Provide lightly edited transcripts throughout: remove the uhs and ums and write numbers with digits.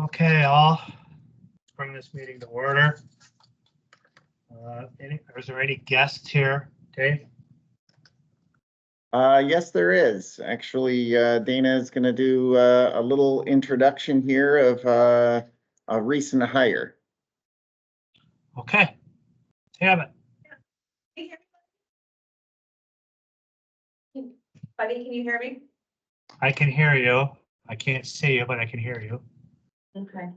Okay, let's bring this meeting to order. Is there any guests here, Dave? Yes, there is. Actually, Dana is going to do a little introduction here of a recent hire. Okay, have it. Buddy, can you hear me? I can hear you. I can't see you, but I can hear you. Okay.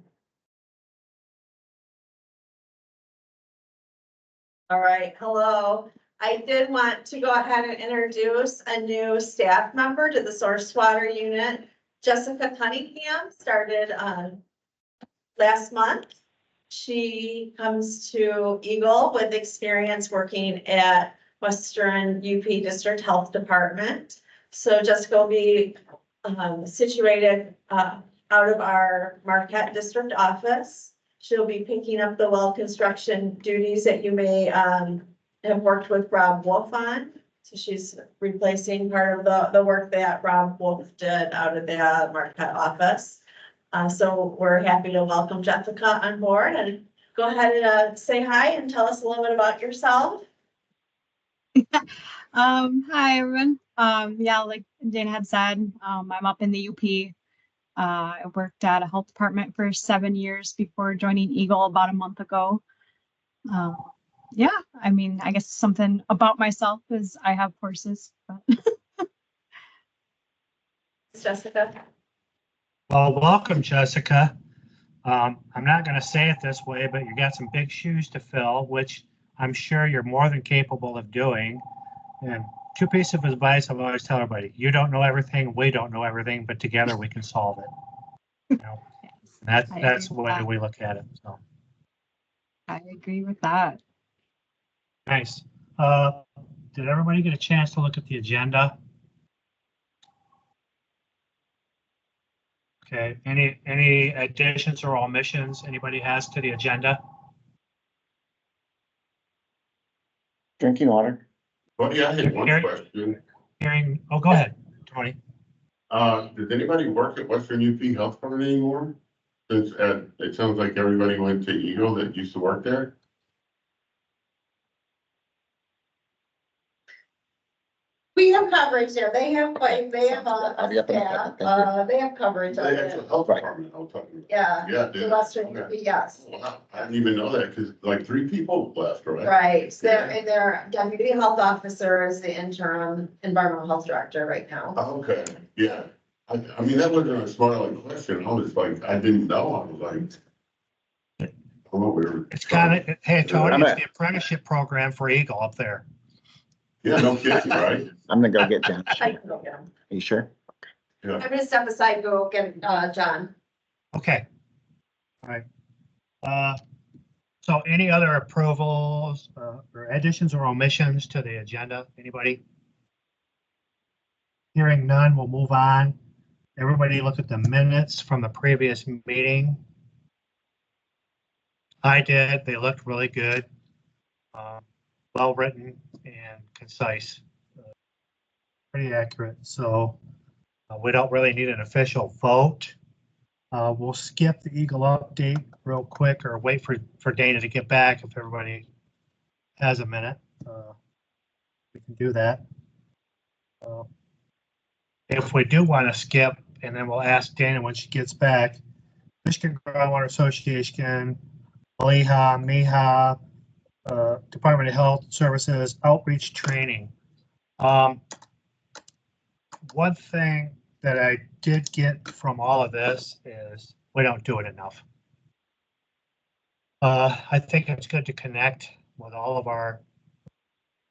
All right, hello. I did want to go ahead and introduce a new staff member to the source water unit. Jessica Cunningham started last month. She comes to EGLE with experience working at Western UP District Health Department. So Jessica will be situated out of our Marquette District office. She'll be picking up the well construction duties that you may have worked with Rob Wolf on. So she's replacing part of the work that Rob Wolf did out of the Marquette office. So we're happy to welcome Jessica on board, and go ahead and say hi and tell us a little bit about yourself. Hi everyone. Yeah, like Dana had said, I'm up in the UP. I worked at a health department for 7 years before joining EGLE about a month ago. Yeah, I mean, I guess something about myself is I have horses. But Jessica. Well, welcome, Jessica. I'm not going to say it this way, but you got some big shoes to fill, which I'm sure you're more than capable of doing. And two pieces of advice I've always tell everybody: you don't know everything, we don't know everything, but together we can solve it. You know, that's the way we look at it. So I agree with that. nice. Did everybody get a chance to look at the agenda? Okay, any additions or omissions anybody has to the agenda? Drinking water. Well, yeah, I had one question. Oh, go ahead, Tony. Does anybody work at Western UP Health Department anymore? Since it sounds like everybody went to EGLE that used to work there. We have coverage there. They have they have coverage. That's a health department I'm talking about. Yeah. Yeah, The dude. Western UP, yes. Wow, I didn't even know that because like 3 people left, right? Right. So their deputy health officer is the interim environmental health director right now. Okay, yeah. I mean, that wasn't a smart like question. I was like, I didn't know. I was like, oh, we're. It's kind of, hey, Tony, it's I'm the apprenticeship program for EGLE up there. Yeah, no kidding, right? I'm gonna go get John. I can go get him. Are you sure? Yeah. I'm gonna step aside and go get John. Okay. All right. So any other approvals or additions or omissions to the agenda? Anybody? Hearing none, we'll move on. Everybody look at the minutes from the previous meeting. I did. They looked really good. Well written and concise. Pretty accurate. So we don't really need an official vote. We'll skip the EGLE update real quick, or wait for Dana to get back if everybody has a minute. We can do that. If we do want to skip, and then we'll ask Dana when she gets back, Michigan Groundwater Association, MIHA, Department of Health Services, outreach training. One thing that I did get from all of this is we don't do it enough. I think it's good to connect with all of our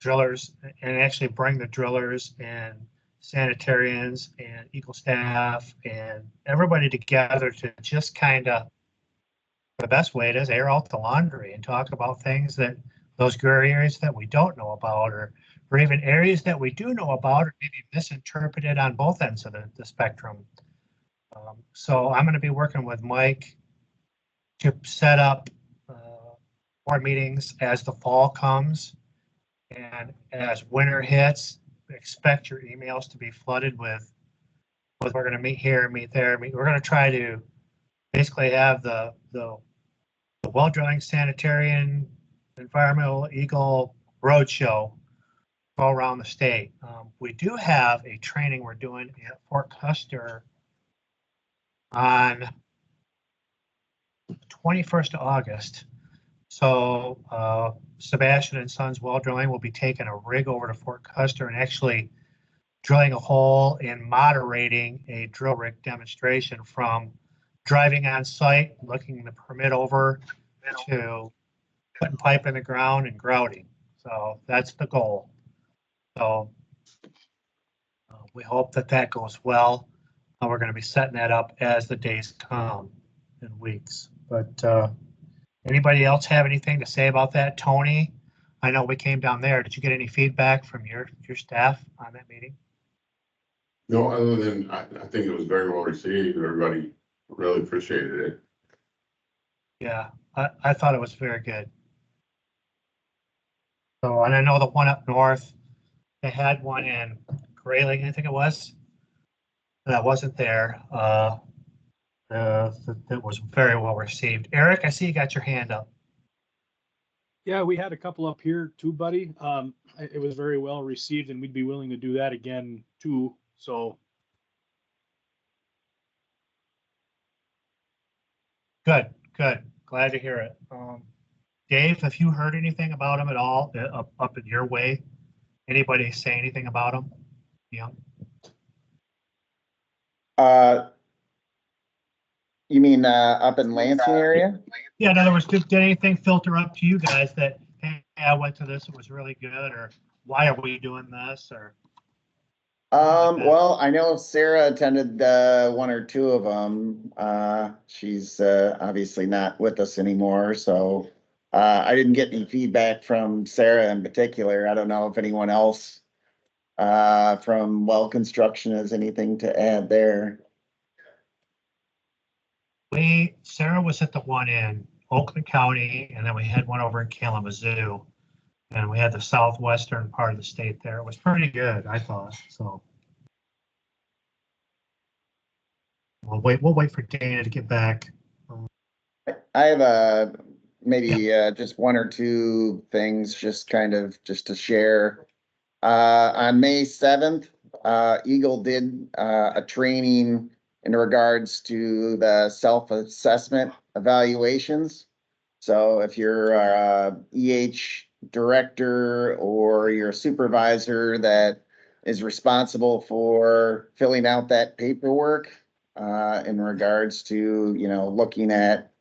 drillers and actually bring the drillers and sanitarians and EGLE staff and everybody together to just kind of, the best way it is, air out the laundry and talk about things that, those gray areas that we don't know about, or even areas that we do know about, or maybe misinterpreted on both ends of the spectrum. So I'm going to be working with Mike to set up more meetings as the fall comes, and as winter hits, expect your emails to be flooded with we're going to meet here, meet there. We're going to try to basically have the well drilling sanitarian environmental EGLE roadshow all around the state. We do have a training we're doing at Fort Custer on 21st of August. So Sebastian and Sons Well Drilling will be taking a rig over to Fort Custer and actually drilling a hole and moderating a drill rig demonstration from driving on site, looking the permit over, to putting pipe in the ground and grouting. So that's the goal. So we hope that that goes well. We're going to be setting that up as the days come and weeks. But anybody else have anything to say about that? Tony, I know we came down there. Did you get any feedback from your staff on that meeting? No, other than I think it was very well received. Everybody really appreciated it. Yeah, I thought it was very good. So, and I know the one up north, they had one in Grayling, I think it was. That wasn't there. That was very well received. Eric, I see you got your hand up. Yeah, we had a couple up here too, buddy. It was very well received and we'd be willing to do that again too. So Good, good. Glad to hear it. Dave, have you heard anything about them at all up in your way? Anybody say anything about them? Yeah. You mean, up in Lansing area? Yeah, in other words, did anything filter up to you guys that, hey, I went to this, it was really good, or why are we doing this, or? Well, I know Sarah attended, one or two of them. She's, obviously not with us anymore, so, I didn't get any feedback from Sarah in particular. I don't know if anyone else, from Well Construction has anything to add there. Sarah was at the one in Oakland County, and then we had one over in Kalamazoo. And we had the southwestern part of the state there. It was pretty good, I thought, so. We'll wait for Dana to get back. I have maybe just one or two things just to share. On May 7th, EGLE did a training in regards to the self-assessment evaluations. So if you're a EH director or you're a supervisor that is responsible for filling out that paperwork in regards to, looking at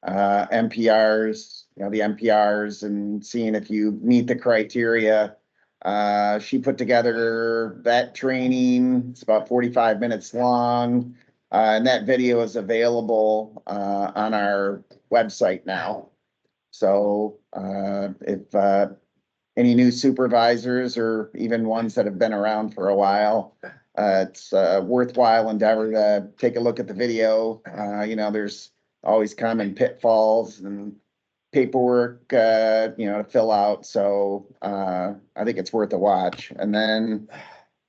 NPRs, the NPRs and seeing if you meet the criteria. She put together that training. It's about 45 minutes long. And that video is available on our website now. So if any new supervisors or even ones that have been around for a while, it's a worthwhile endeavor to take a look at the video. There's always common pitfalls and paperwork, to fill out. So I think it's worth a watch. And then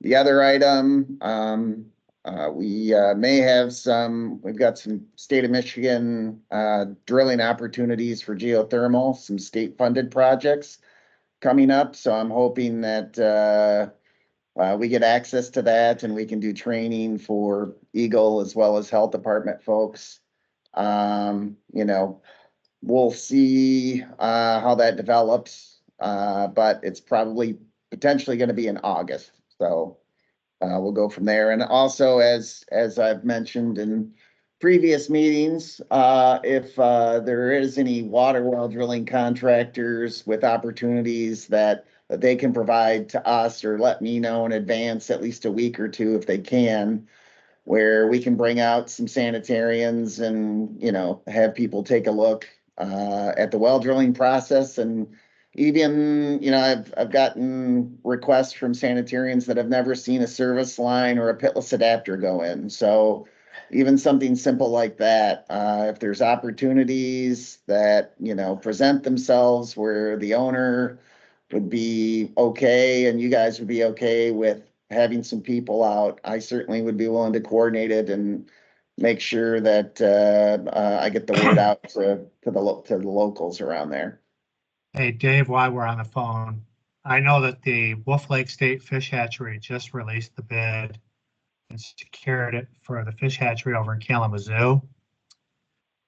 the other item, we may have we've got some state of Michigan drilling opportunities for geothermal, some state funded projects coming up. So I'm hoping that we get access to that and we can do training for EGLE as well as health department folks. We'll see how that develops, but it's probably potentially going to be in August. So we'll go from there. And also, as I've mentioned in previous meetings, if there is any water well drilling contractors with opportunities that they can provide to us or let me know in advance, at least a week or two if they can, where we can bring out some sanitarians and, have people take a look at the well drilling process. And even, I've gotten requests from sanitarians that have never seen a service line or a pitless adapter go in. So even something simple like that, if there's opportunities that, present themselves where the owner would be okay and you guys would be okay with having some people out, I certainly would be willing to coordinate it and make sure that, I get the word out to the locals around there. Hey, Dave, while we're on the phone, I know that the Wolf Lake State Fish Hatchery just released the bid and secured it for the fish hatchery over in Kalamazoo.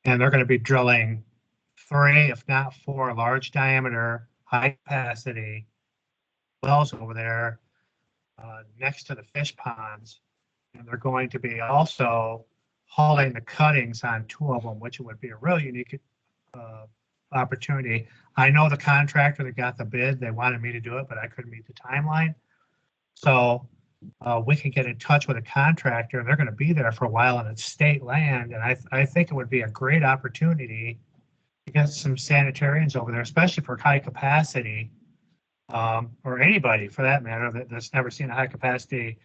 And they're going to be drilling 3, if not 4, large diameter, high capacity wells over there next to the fish ponds. And they're going to be also hauling the cuttings on 2 of them, which would be a real unique opportunity. I know the contractor that got the bid, they wanted me to do it, but I couldn't meet the timeline. So we can get in touch with a contractor, and they're going to be there for a while, and it's state land. And I think it would be a great opportunity to get some sanitarians over there, especially for high capacity, or anybody for that matter that's never seen a high capacity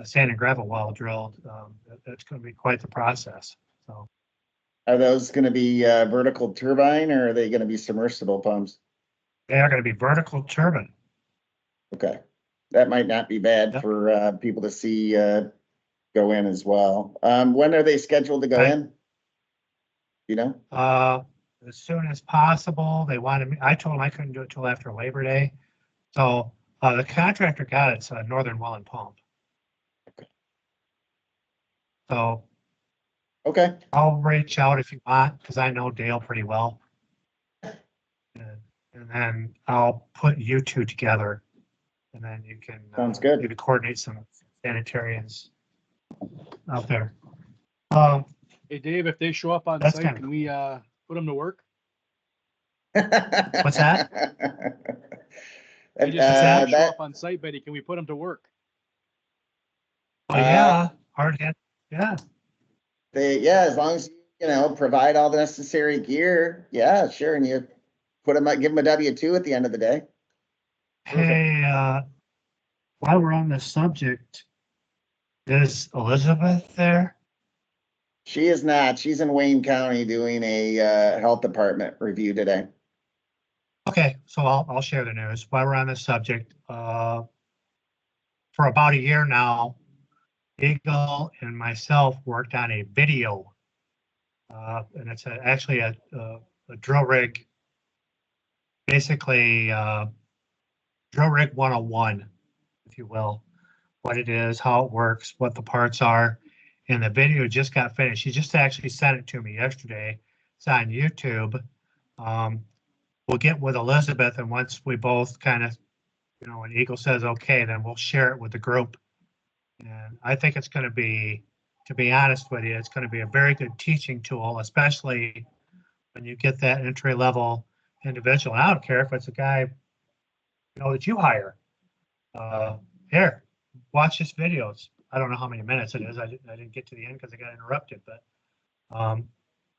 sand and gravel well drilled. That's going to be quite the process. So. Are those gonna be, vertical turbine, or are they gonna be submersible pumps? They are going to be vertical turbine. Okay, that might not be bad Yep. for, people to see, go in as well. When are they scheduled to go Right. in? You know? As soon as possible. They wanted me, I told them I couldn't do it till after Labor Day. So the contractor got it. It's a Northern Well and Pump. Okay. So Okay, I'll reach out if you want, because I know Dale pretty well. And then I'll put you two together, and then you can Sounds good. maybe coordinate some sanitarians out there. Hey, Dave, if they show up on That's site, kinda can we, put them to work? What's that? I just said, if they show that, up on site, Betty, can we put them to work? Oh, yeah, hard hit. Yeah. yeah, as long as, provide all the necessary gear, yeah, sure, and you put them, give them a W-2 at the end of the day. Hey, while we're on this subject, is Elizabeth there? She is not, she's in Wayne County doing a, health department review today. Okay, so I'll share the news while we're on this subject. For about a year now, EGLE and myself worked on a video, and it's actually a drill rig, basically drill rig 101, if you will, what it is, how it works, what the parts are. And the video just got finished. She just actually sent it to me yesterday. It's on YouTube. We'll get with Elizabeth, and once we both kind of, when EGLE says okay, then we'll share it with the group. And I think it's going to be honest with you, it's going to be a very good teaching tool, especially when you get that entry level individual. And I don't care if it's a guy, that you hire. Here, watch this video. I don't know how many minutes it is. I didn't get to the end because I got interrupted, but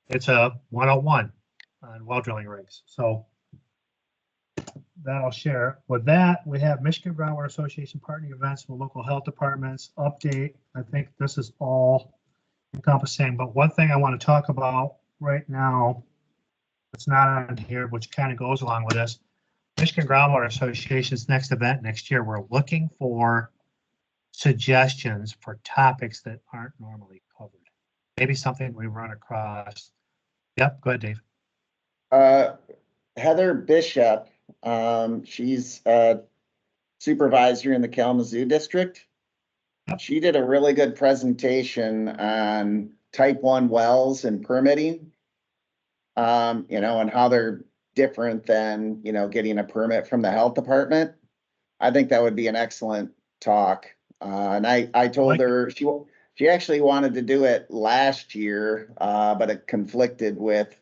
it's a 101 on well drilling rigs. So that I'll share. With that, we have Michigan Groundwater Association partnering events with local health departments. Update. I think this is all encompassing, but one thing I want to talk about right now, it's not on here, which kind of goes along with this. Michigan Groundwater Association's next event next year, we're looking for suggestions for topics that aren't normally covered. Maybe something we run across. Yep, go ahead, Dave. Heather Bishop, she's a supervisor in the Kalamazoo district. Yep. She did a really good presentation on type 1 wells and permitting. And how they're different than, getting a permit from the health department. I think that would be an excellent talk. And I told her she actually wanted to do it last year, but it conflicted with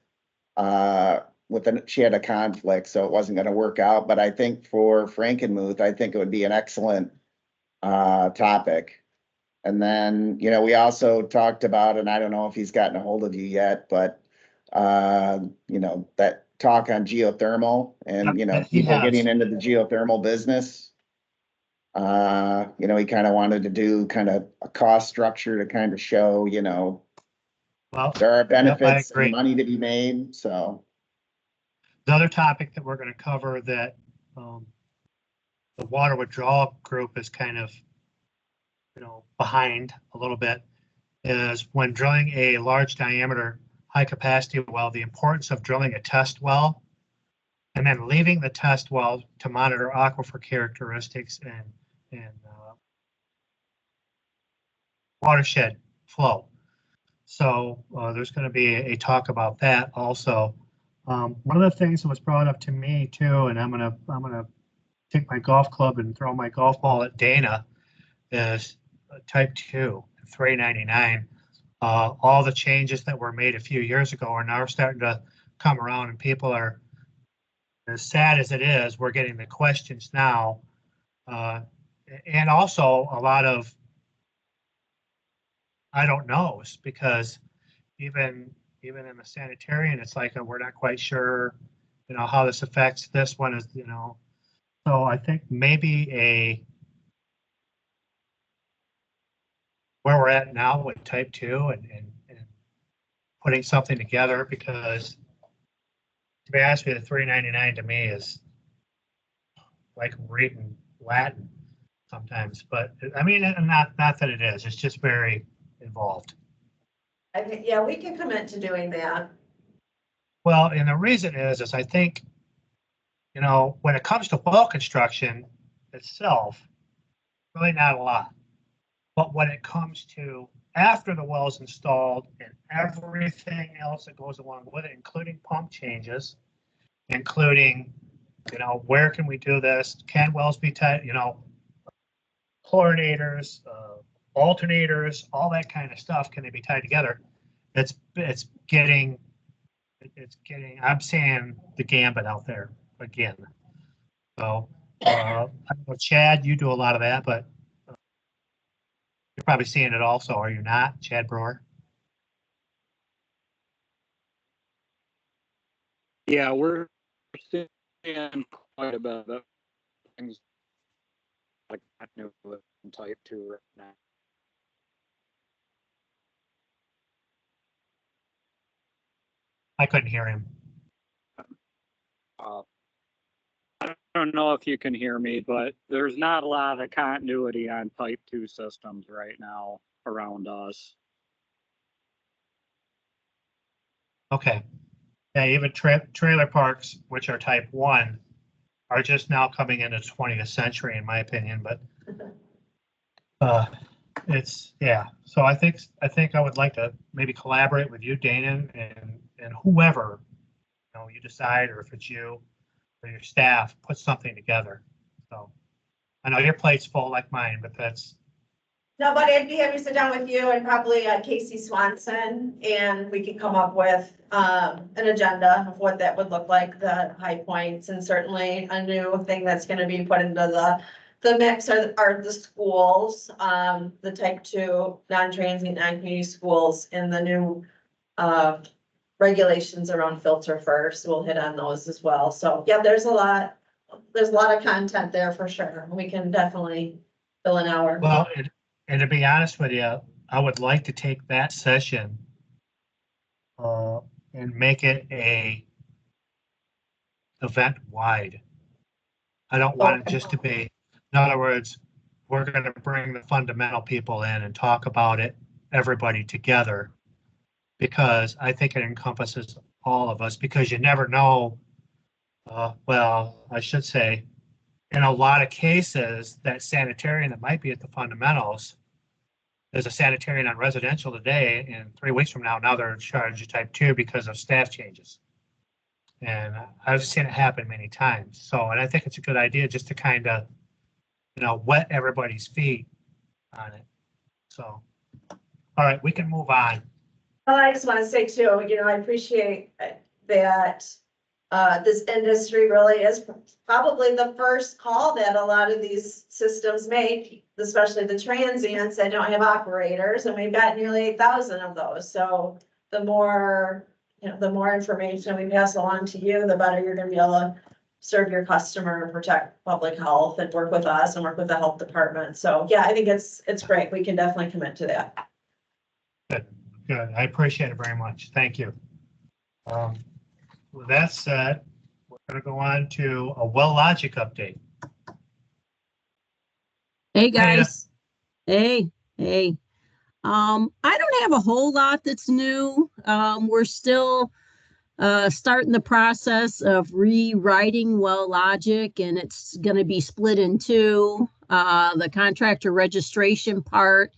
she had a conflict, so it wasn't going to work out. But I think for Frankenmuth, I think it would be an excellent topic. And then, we also talked about, and I don't know if he's gotten a hold of you yet, but that talk on geothermal and, people getting into the geothermal business. He kind of wanted to do kind of a cost structure to kind of show, Well, there are benefits agree. and money to be made. So the other topic that we're going to cover that the water withdrawal group is kind of, behind a little bit is when drilling a large diameter, high capacity well, the importance of drilling a test well and then leaving the test well to monitor aquifer characteristics and watershed flow. So there's going to be a talk about that also. One of the things that was brought up to me too, and I'm gonna take my golf club and throw my golf ball at Dana, is type 2, 399. All the changes that were made a few years ago are now starting to come around, and people are, as sad as it is, we're getting the questions now, and also a lot of I don't knows, because even in the sanitarian, it's like we're not quite sure, how this affects this one is, So I think maybe where we're at now with type 2 and putting something together, because to be honest with you, the 399 to me is like reading Latin sometimes, but I mean, not that it is, it's just very involved. I think, yeah, we can commit to doing that. Well, and the reason is I think, when it comes to well construction itself, really not a lot. But when it comes to after the well is installed and everything else that goes along with it, including pump changes, including, where can we do this? Can wells be tied, chlorinators, alternators, all that kind of stuff, can they be tied together? It's getting, I'm seeing the gambit out there again. So, I don't know, Chad, you do a lot of that, but you're probably seeing it also, are you not, Chad Brewer? Yeah, we're seeing quite a bit of things like that new type 2 right now. I couldn't hear him. I don't know if you can hear me, but there's not a lot of continuity on type 2 systems right now around us. Okay. Yeah, even trailer parks, which are type 1, are just now coming into the 20th century, in my opinion, but it's, yeah. So I think I would like to maybe collaborate with you, Dana, and whoever, you decide, or if it's you or your staff, put something together. So I know your plate's full like mine, but that's. No, but I'd be happy to sit down with you and probably Casey Swanson, and we can come up with an agenda of what that would look like, the high points, and certainly a new thing that's going to be put into the mix are the schools, the type 2 non-transient, non-community schools, and the new regulations around filter first. We'll hit on those as well. So yeah, there's a lot of content there for sure. We can definitely fill an hour. Well, and to be honest with you, I would like to take that session and make it a event wide. I don't want it just to be, in other words, we're going to bring the fundamental people in and talk about it, everybody together, because I think it encompasses all of us, because you never know. Well, I should say, in a lot of cases, that sanitarian that might be at the fundamentals, there's a sanitarian on residential today, and 3 weeks from now they're in charge of type 2 because of staff changes. And I've seen it happen many times. So, and I think it's a good idea just to kind of, wet everybody's feet on it. So, all right, we can move on. Well, I just want to say too, I appreciate that this industry really is probably the first call that a lot of these systems make, especially the transients that don't have operators, and we've got nearly 8,000 of those. So the more information we pass along to you, the better you're going to be able to serve your customer and protect public health and work with us and work with the health department. So yeah, I think it's great. We can definitely commit to that. Good. I appreciate it very much. Thank you. With that said, we're going to go on to a well logic update. Hey guys. Hey. I don't have a whole lot that's new. We're still starting the process of rewriting Well Logic, and it's going to be split in two. The contractor registration part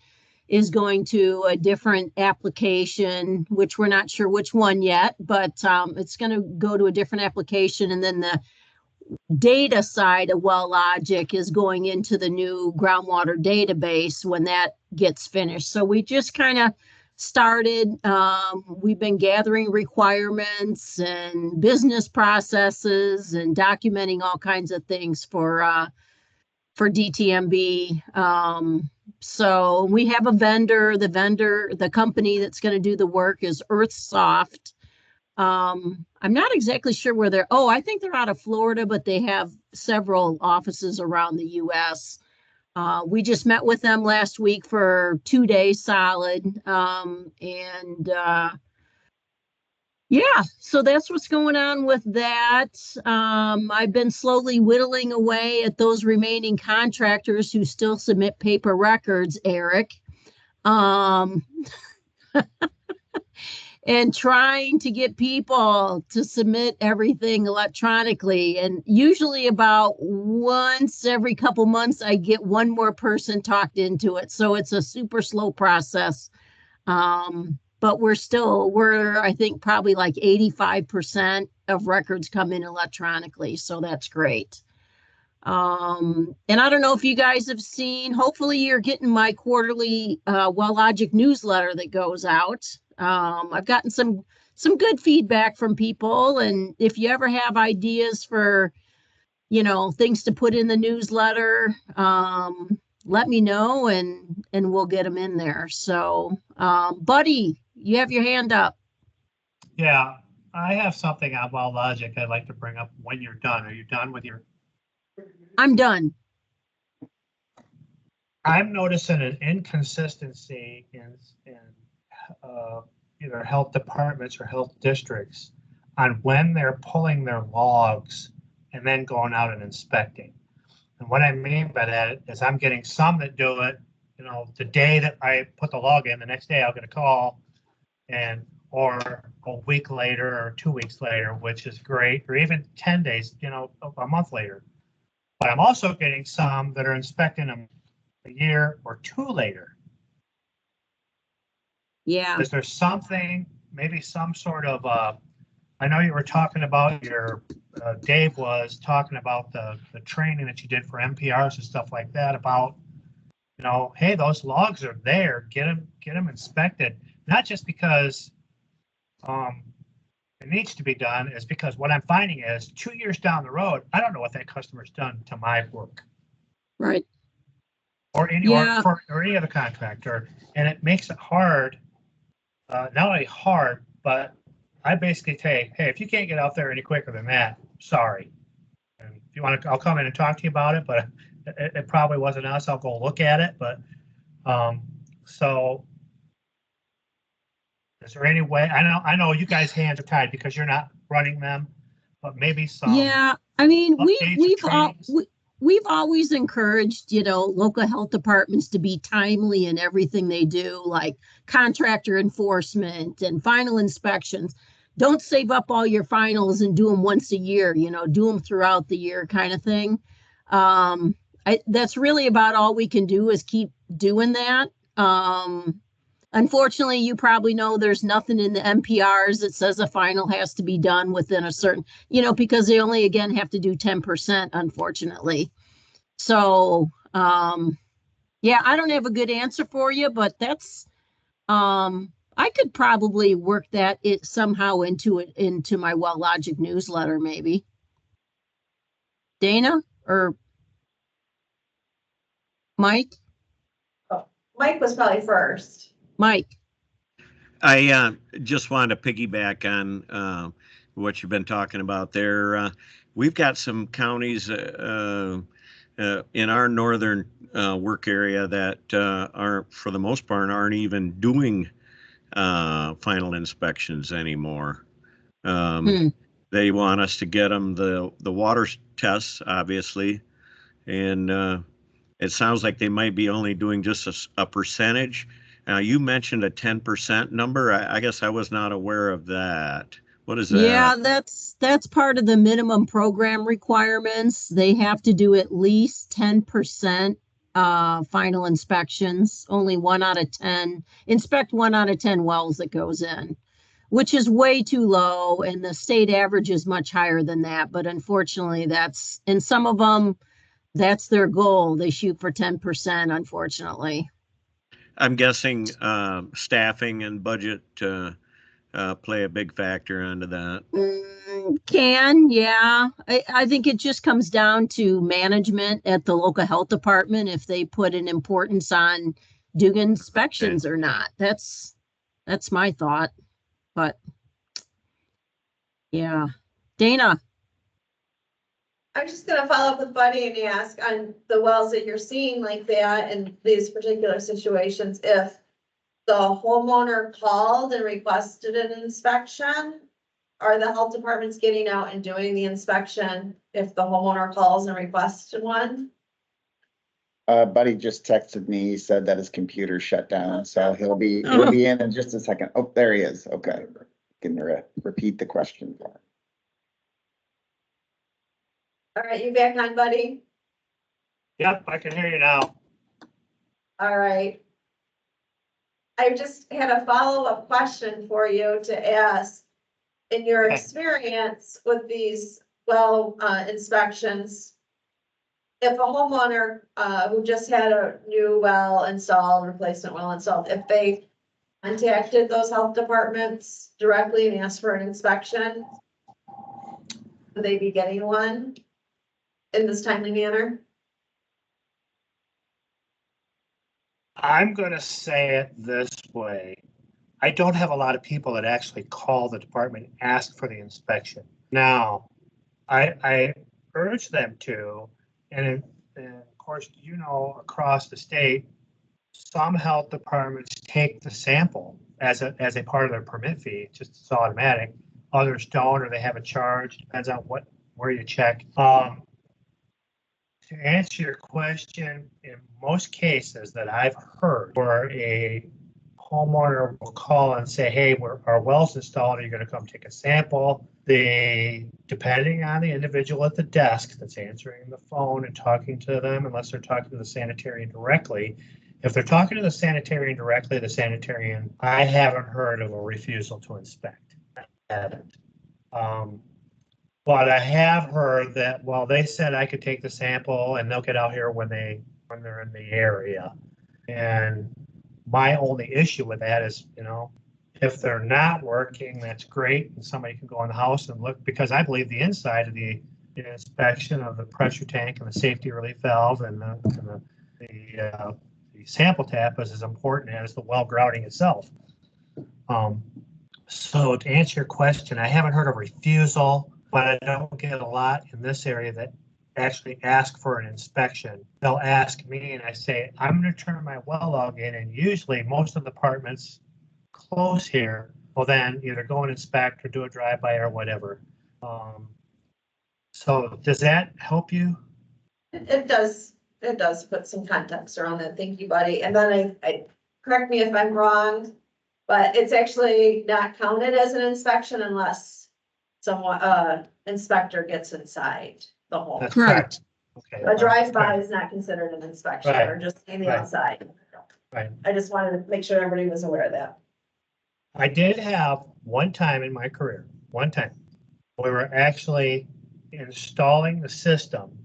is going to a different application, which we're not sure which one yet, but it's going to go to a different application. And then the data side of Well Logic is going into the new groundwater database when that gets finished. So we just kind of started. We've been gathering requirements and business processes and documenting all kinds of things for DTMB. So we have a vendor. The company that's going to do the work is EarthSoft. I'm not exactly sure where they're. Oh, I think they're out of Florida, but they have several offices around the U.S. We just met with them last week for 2 days solid. Yeah, so that's what's going on with that. I've been slowly whittling away at those remaining contractors who still submit paper records, Eric. And trying to get people to submit everything electronically. And usually about once every couple months, I get one more person talked into it. So it's a super slow process. But we're, I think, probably like 85% of records come in electronically. So that's great. And I don't know if you guys have seen, hopefully you're getting my quarterly Well Logic newsletter that goes out. I've gotten some good feedback from people. And if you ever have ideas for, things to put in the newsletter, let me know and we'll get them in there. So, Buddy, you have your hand up. Yeah, I have something on Well Logic I'd like to bring up when you're done. Are you done with your? I'm done. I'm noticing an inconsistency in either health departments or health districts on when they're pulling their logs and then going out and inspecting. And what I mean by that is I'm getting some that do it, the day that I put the log in, the next day I'll get a call, or a week later or 2 weeks later, which is great, or even 10 days, a month later. But I'm also getting some that are inspecting them a year or two later. Yeah. Is there something, maybe some sort of, I know you were talking about Dave was talking about the training that you did for MPRs and stuff like that about, hey, those logs are there, get them inspected. Not just because it needs to be done, is because what I'm finding is 2 years down the road, I don't know what that customer's done to my work. Right. Or any other contractor. And it makes it hard. Not only hard, but I basically say, hey, if you can't get out there any quicker than that, sorry. And if you want to, I'll come in and talk to you about it, but it probably wasn't us. I'll go look at it. But so is there any way? I know you guys' hands are tied because you're not running them, but maybe some. Yeah, I mean, we've always encouraged, local health departments to be timely in everything they do, like contractor enforcement and final inspections. Don't save up all your finals and do them once a year, do them throughout the year kind of thing. That's really about all we can do is keep doing that. Unfortunately, you probably know there's nothing in the MPRs that says a final has to be done within a certain, because they only, again, have to do 10%, unfortunately. So, yeah, I don't have a good answer for you, but that's, I could probably work that somehow into my Well Logic newsletter, maybe. Dana or Mike? Oh, Mike was probably first. Mike. I just wanted to piggyback on what you've been talking about there. We've got some counties in our northern work area that are, for the most part, aren't even doing final inspections anymore. They want us to get them the water tests, obviously, and it sounds like they might be only doing just a percentage. You mentioned a 10% number. I guess I was not aware of that. What is that? Yeah, that's part of the minimum program requirements. They have to do at least 10% final inspections. Only 1 out of 10, inspect 1 out of 10 wells that goes in, which is way too low. And the state average is much higher than that. But unfortunately, that's, in some of them, that's their goal. They shoot for 10%, unfortunately. I'm guessing staffing and budget play a big factor into that. Yeah. I think it just comes down to management at the local health department if they put an importance on doing inspections or not. That's my thought. But yeah. Dana. I'm just gonna follow up with Buddy and ask on the wells that you're seeing like that in these particular situations, if the homeowner called and requested an inspection, are the health departments getting out and doing the inspection if the homeowner calls and requested one? Buddy just texted me, he said that his computer shut down, so he'll be in just a second. Oh, there he is. Okay. Can repeat the question. All right, you back on, Buddy? Yep, I can hear you now. All right. I just had a follow-up question for you to ask. In your Okay. experience with these well inspections, if a homeowner who just had a new well installed, replacement well installed, if they contacted those health departments directly and asked for an inspection, would they be getting one in this timely manner? I'm gonna say it this way. I don't have a lot of people that actually call the department and ask for the inspection. Now, I urge them to, and of course, you know, across the state, some health departments take the sample as a part of their permit fee, just it's automatic. Others don't, or they have a charge, depends on where you check. To answer your question, in most cases that I've heard, where a homeowner will call and say, hey, our well's installed, are you going to come take a sample? Depending on the individual at the desk that's answering the phone and talking to them, unless they're talking to the sanitarian directly, if they're talking to the sanitarian directly, I haven't heard of a refusal to inspect. I haven't. But I have heard that, well, they said I could take the sample and they'll get out here when they're in the area. And my only issue with that is, you know, if they're not working, that's great. And somebody can go in the house and look, because I believe the inside of the inspection of the pressure tank and the safety relief valve and the sample tap is as important as the well grouting itself. So to answer your question, I haven't heard of refusal, but I don't get a lot in this area that actually ask for an inspection. They'll ask me and I say, I'm going to turn my well log in, and usually most of the departments close here will then either go and inspect or do a drive-by or whatever. So does that help you? It does put some context around that. Thank you, Buddy. And then I correct me if I'm wrong, but it's actually not counted as an inspection unless someone, inspector gets inside the home. That's correct. Okay. A drive-by is not considered an inspection Right. or just standing Right. outside. Right. I just wanted to make sure everybody was aware of that. I did have one time in my career, we were actually installing the system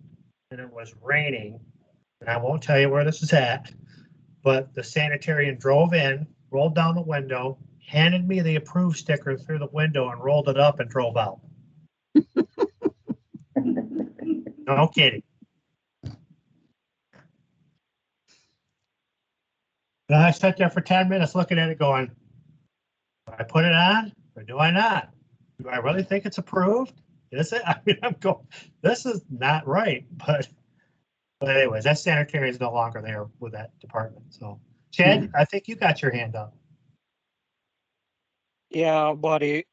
and it was raining. And I won't tell you where this is at, but the sanitarian drove in, rolled down the window, handed me the approved sticker through the window and rolled it up and drove out. No kidding. And I sat there for 10 minutes looking at it going, do I put it on or do I not? Do I really think it's approved? Is it? I mean, I'm going, this is not right. But anyways, that sanitarian is no longer there with that department. So Chad, I think you got your hand up. Yeah, buddy.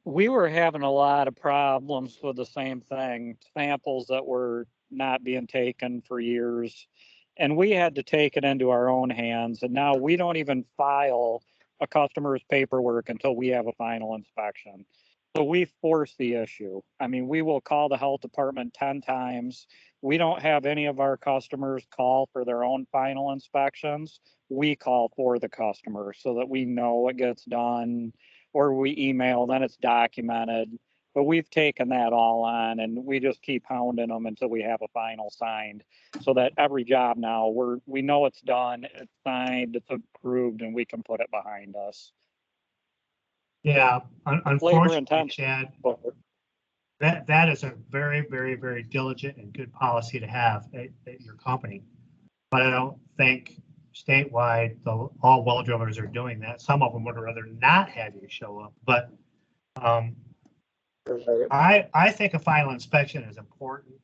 We were having a lot of problems with the same thing, samples that were not being taken for years. And we had to take it into our own hands, and now we don't even file a customer's paperwork until we have a final inspection. So we force the issue. I mean, we will call the health department 10 times. We don't have any of our customers call for their own final inspections. We call for the customer so that we know it gets done, or we email, then it's documented. But we've taken that all on, and we just keep hounding them until we have a final signed, so that every job now, we know it's done, it's signed, it's approved, and we can put it behind us. Yeah, Labor unfortunately, intensive. Chad, But that is a very, very, very diligent and good policy to have at your company. But I don't think statewide, all well drillers are doing that. Some of them would rather not have you show up, but I think a final inspection is important.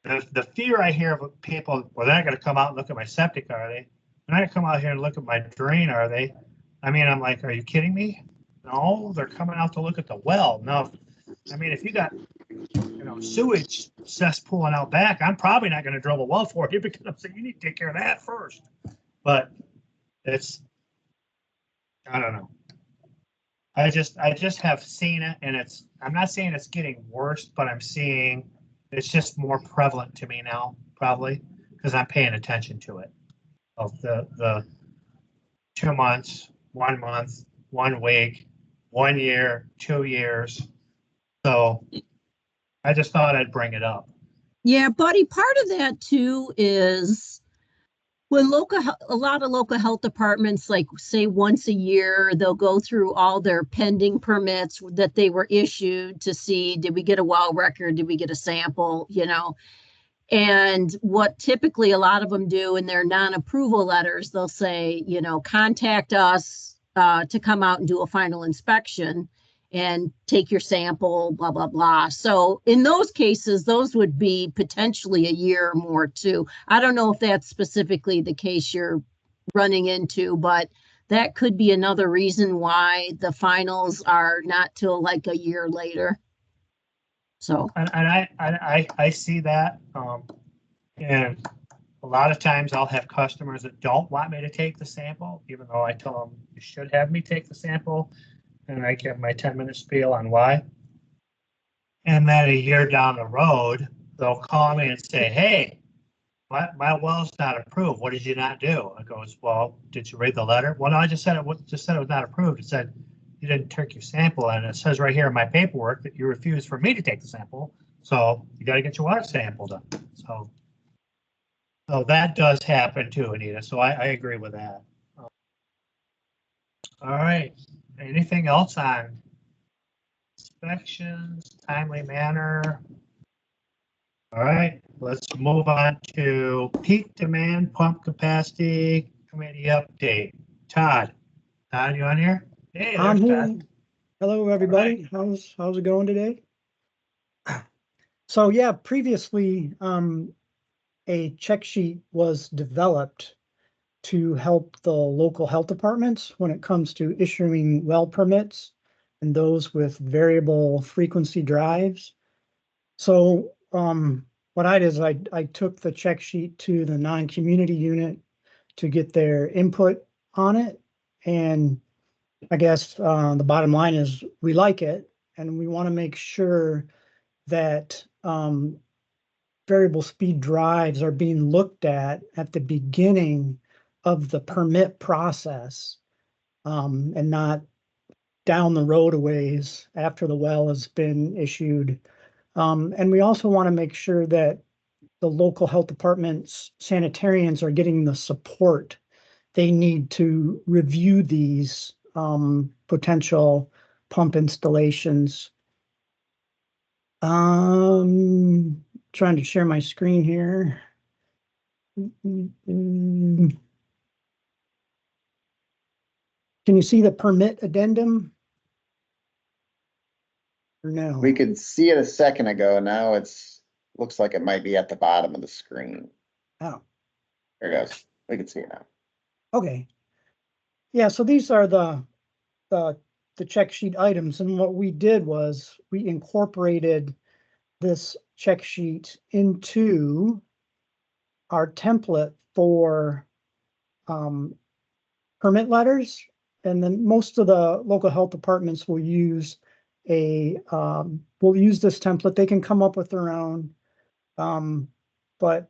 The fear I hear of people, well, they're not going to come out and look at my septic, are they? They're not going to come out here and look at my drain, are they? I mean, I'm like, are you kidding me? No, they're coming out to look at the well. No, I mean, if you got, sewage cesspooling out back, I'm probably not going to drill a well for you, because I'm saying you need to take care of that first. But I don't know. I just have seen it, and I'm not saying it's getting worse, but I'm seeing it's just more prevalent to me now, probably because I'm paying attention to it. Of the 2 months, 1 month, 1 week, 1 year, 2 years. So I just thought I'd bring it up. Yeah, buddy, part of that too is when a lot of local health departments, like say once a year, they'll go through all their pending permits that they were issued to see, did we get a well record? Did we get a sample? And what typically a lot of them do in their non-approval letters, they'll say, contact us to come out and do a final inspection and take your sample, blah, blah, blah. So in those cases, those would be potentially a year or more too. I don't know if that's specifically the case you're running into, but that could be another reason why the finals are not till like a year later. So. And I see that. And a lot of times I'll have customers that don't want me to take the sample, even though I tell them you should have me take the sample. And I give my 10-minute spiel on why. And then a year down the road, they'll call me and say, hey, my well's not approved. What did you not do? I goes, well, did you read the letter? Well, no, I just said it was not approved. It said you didn't take your sample, and it says right here in my paperwork that you refused for me to take the sample. So you got to get your water sample done. So that does happen too, Anita. So I agree with that. All right. Anything else on inspections, timely manner? All right, let's move on to peak demand pump capacity committee update. Todd, you on here? Hey, I'm there's here. Todd. Hello, everybody. How's it going today? So yeah, previously, a check sheet was developed to help the local health departments when it comes to issuing well permits and those with variable frequency drives. So what I did is I took the check sheet to the non-community unit to get their input on it. And I guess the bottom line is we like it, and we want to make sure that variable speed drives are being looked at the beginning of the permit process, and not down the road a ways after the well has been issued. And we also want to make sure that the local health department's sanitarians are getting the support they need to review these potential pump installations. Trying to share my screen here. Can you see the permit addendum? Or no? We could see it a second ago. Now looks like it might be at the bottom of the screen. Oh. There it goes. We can see it now. Okay. Yeah, so these are the check sheet items, and what we did was we incorporated this check sheet into our template for permit letters. And then most of the local health departments will use will use this template. They can come up with their own. But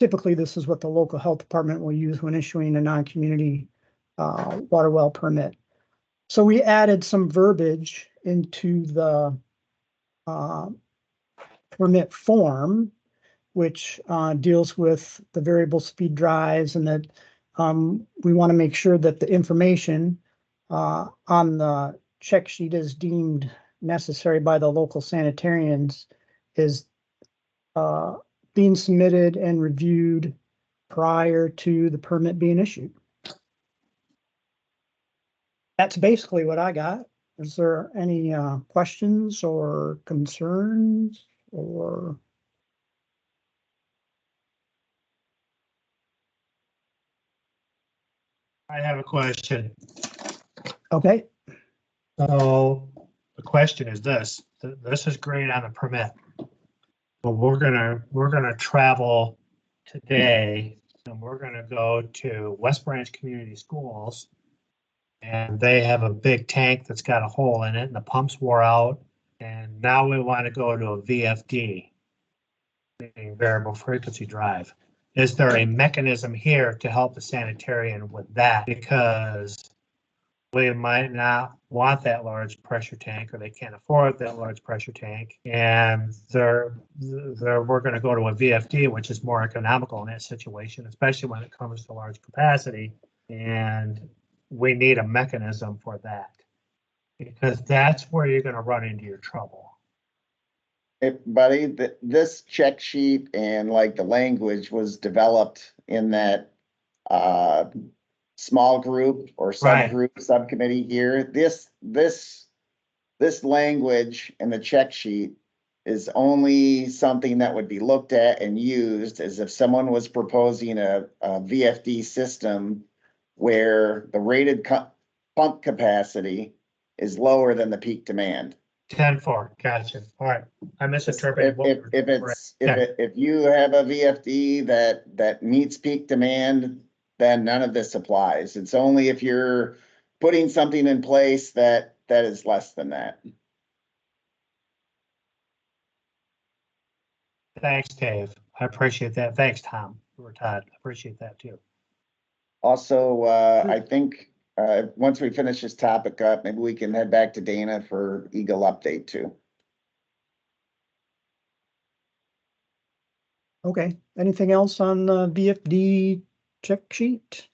typically this is what the local health department will use when issuing a non-community water well permit. So we added some verbiage into the permit form, which deals with the variable speed drives, and that we want to make sure that the information on the check sheet is deemed necessary by the local sanitarians is being submitted and reviewed prior to the permit being issued. That's basically what I got. Is there any questions or concerns or? I have a question. Okay, So the question is this, this is great on the permit. But we're gonna travel today and we're gonna go to West Branch Community Schools. And they have a big tank that's got a hole in it and the pumps wore out. And now we want to go to a VFD, meaning variable frequency drive. Is there a mechanism here to help the sanitarian with that? Because we might not want that large pressure tank, or they can't afford that large pressure tank. And we're going to go to a VFD, which is more economical in that situation, especially when it comes to large capacity. And we need a mechanism for that, because that's where you're going to run into your trouble. Buddy, this check sheet and like the language was developed in that small group or subgroup subcommittee here. This language in the check sheet is only something that would be looked at and used as if someone was proposing a VFD system where the rated pump capacity is lower than the peak demand. 10-4, gotcha. All right, I misinterpreted. If you have a VFD that meets peak demand, then none of this applies. It's only if you're putting something in place that is less than that. Thanks, Dave. I appreciate that. Thanks, Tom or Todd. I appreciate that too. Also, I think once we finish this topic up, maybe we can head back to Dana for EGLE update too. okay. Anything else on the VFD check sheet?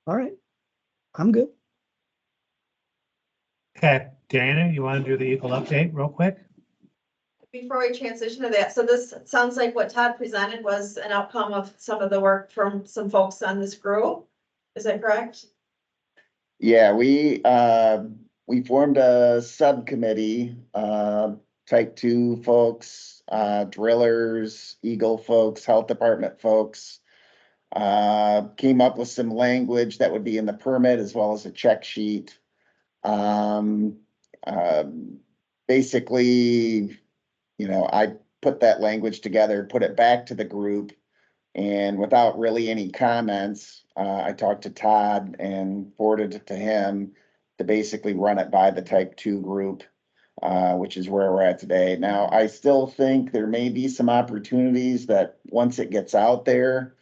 All right, I'm good. Okay, Dana, you want to do the EGLE update real quick? Before we transition to that, so this sounds like what Todd presented was an outcome of some of the work from some folks on this group. Is that correct? Yeah, we formed a subcommittee, type 2 folks, drillers, EGLE folks, health department folks, came up with some language that would be in the permit as well as a check sheet. Basically, I put that language together, put it back to the group, and without really any comments, I talked to Todd and forwarded it to him to basically run it by the type 2 group, which is where we're at today. Now, I still think there may be some opportunities that once it gets out there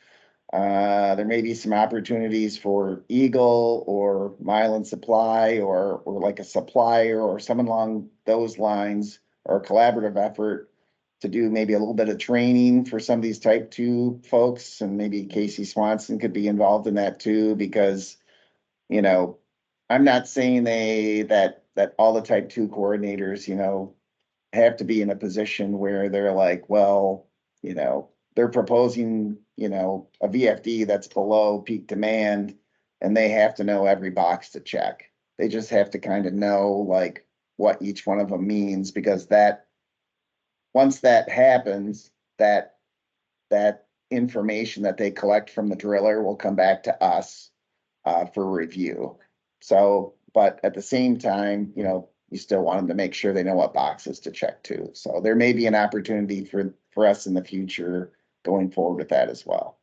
may be some opportunities for EGLE or Mylan Supply or like a supplier or someone along those lines, or a collaborative effort to do maybe a little bit of training for some of these type 2 folks, and maybe Casey Swanson could be involved in that too, because, I'm not saying that all the type 2 coordinators, have to be in a position where they're like, well, they're proposing, a VFD that's below peak demand, and they have to know every box to check. They just have to kind of know like what each one of them means, because once that happens, that information that they collect from the driller will come back to us for review. So, but at the same time, you still want them to make sure they know what boxes to check too. So there may be an opportunity for us in the future going forward with that as well.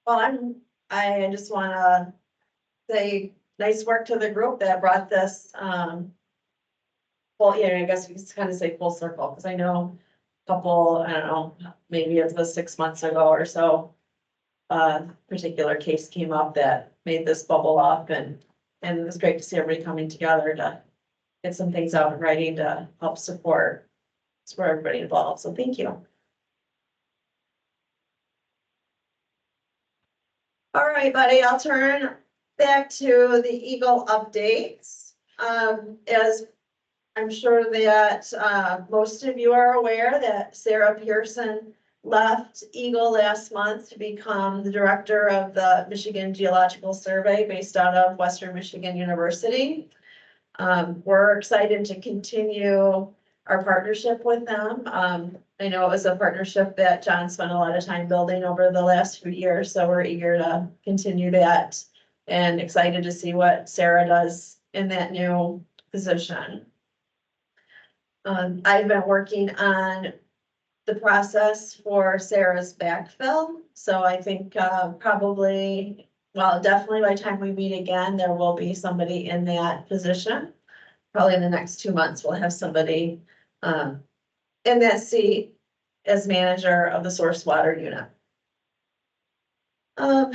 Well, I just wanna say nice work to the group that brought this, well, yeah, I guess we can kind of say full circle, because I know a couple, I don't know, maybe it was 6 months ago or so. Particular case came up that made this bubble up, and it was great to see everybody coming together to get some things out in writing to help support everybody involved, so thank you. All right, buddy, I'll turn back to the EGLE updates. As I'm sure that most of you are aware that Sarah Pearson left EGLE last month to become the director of the Michigan Geological Survey based out of Western Michigan University. We're excited to continue our partnership with them. I know it was a partnership that John spent a lot of time building over the last few years, so we're eager to continue that and excited to see what Sarah does in that new position. I've been working on the process for Sarah's backfill, so I think probably, well, definitely by the time we meet again, there will be somebody in that position. Probably in the next 2 months, we'll have somebody in that seat as manager of the source water unit. I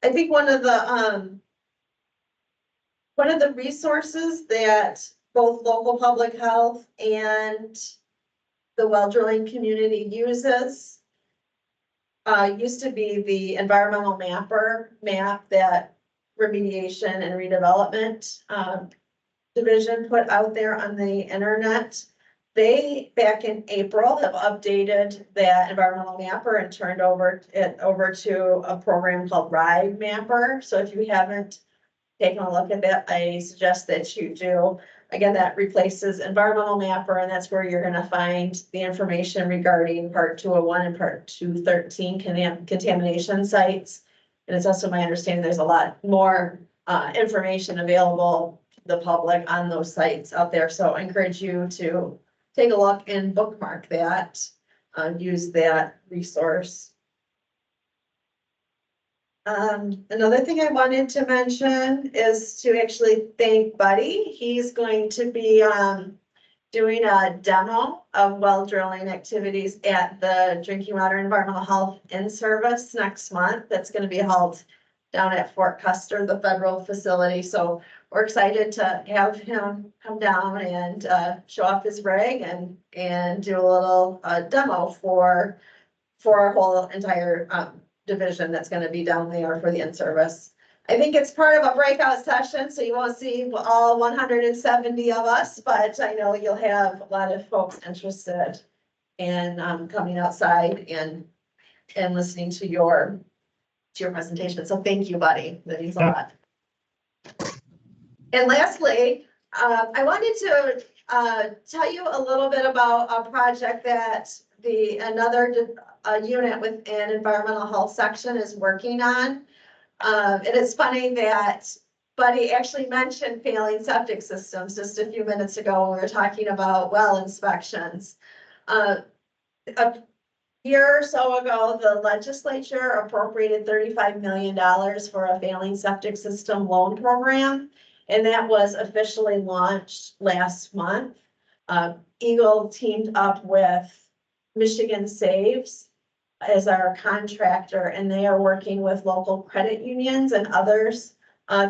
think one of the resources that both local public health and the well drilling community uses used to be the environmental map that remediation and redevelopment division put out there on the internet. They, back in April, have updated that environmental mapper and turned it over to a program called Ride Mapper. So if you haven't taken a look at that, I suggest that you do. Again, that replaces environmental mapper, and that's where you're gonna find the information regarding Part 201 and Part 213 contamination sites. And it's also my understanding there's a lot more information available to the public on those sites out there. So I encourage you to take a look and bookmark that, use that resource. Another thing I wanted to mention is to actually thank Buddy. He's going to be doing a demo of well drilling activities at the Drinking Water Environmental Health in-service next month. That's going to be held down at Fort Custer, the federal facility. So we're excited to have him come down and show off his rig and do a little demo for our whole entire division that's going to be down there for the in-service. I think it's part of a breakout session, so you won't see all 170 of us, but I know you'll have a lot of folks interested in coming outside and listening to your presentation. So thank you, Buddy. That means a lot. And lastly, I wanted to tell you a little bit about a project that another unit within environmental health section is working on. And it's funny that Buddy actually mentioned failing septic systems just a few minutes ago when we were talking about well inspections. A year or so ago, the legislature appropriated $35 million for a failing septic system loan program, and that was officially launched last month. EGLE teamed up with Michigan Saves as our contractor, and they are working with local credit unions and others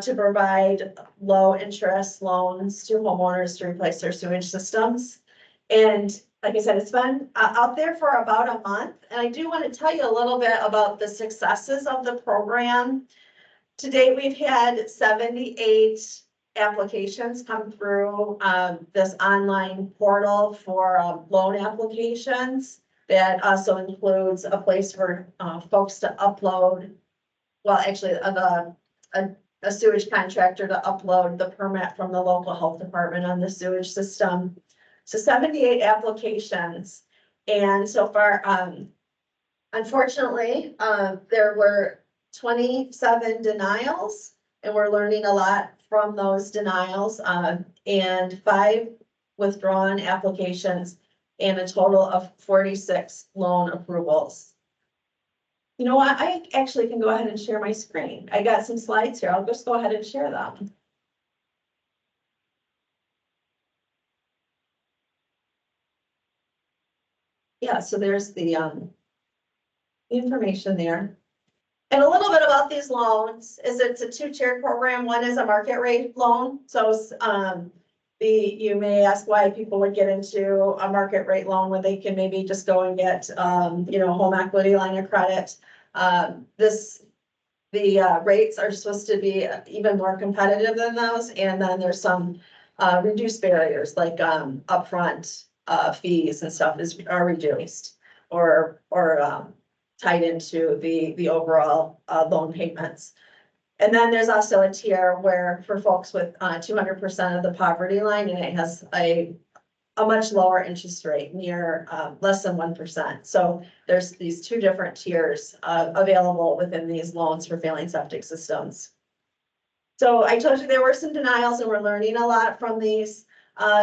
to provide low interest loans to homeowners to replace their sewage systems. And like I said, it's been out there for about a month, and I do want to tell you a little bit about the successes of the program. To date, we've had 78 applications come through this online portal for loan applications. That also includes a place for folks to upload, well, actually a sewage contractor to upload the permit from the local health department on the sewage system. So 78 applications. And so far, unfortunately, there were 27 denials, and we're learning a lot from those denials, and 5 withdrawn applications and a total of 46 loan approvals. You know what? I actually can go ahead and share my screen. I got some slides here. I'll just go ahead and share them. Yeah, so there's the information there. And a little bit about these loans is it's a 2-tiered program. One is a market rate loan. So you may ask why people would get into a market rate loan where they can maybe just go and get home equity line of credit. The rates are supposed to be even more competitive than those. And then there's some reduced barriers like upfront fees and stuff are reduced or tied into the overall loan payments. And then there's also a tier where for folks with 200% of the poverty line, and it has a much lower interest rate, near less than 1%. So there's these 2 different tiers available within these loans for failing septic systems. So I told you there were some denials, and we're learning a lot from these.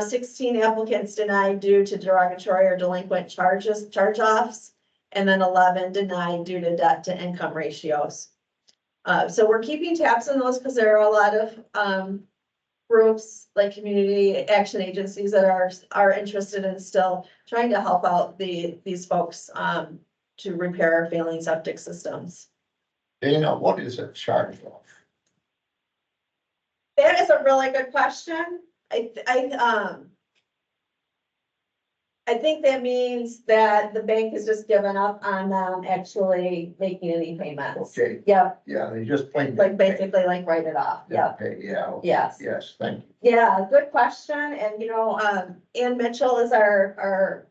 16 applicants denied due to derogatory or delinquent charge-offs, and then 11 denied due to debt to income ratios. So we're keeping tabs on those because there are a lot of groups like community action agencies that are interested in still trying to help out these folks to repair failing septic systems. Dana, what is a charge off? That is a really good question. I think that means that the bank has just given up on them actually making any payments. Okay, Yep, yeah, they just plain. like basically like write it off. Yep. Okay, yeah. Okay. Yes. Yes, thank you. Yeah, good question. And Ann Mitchell is our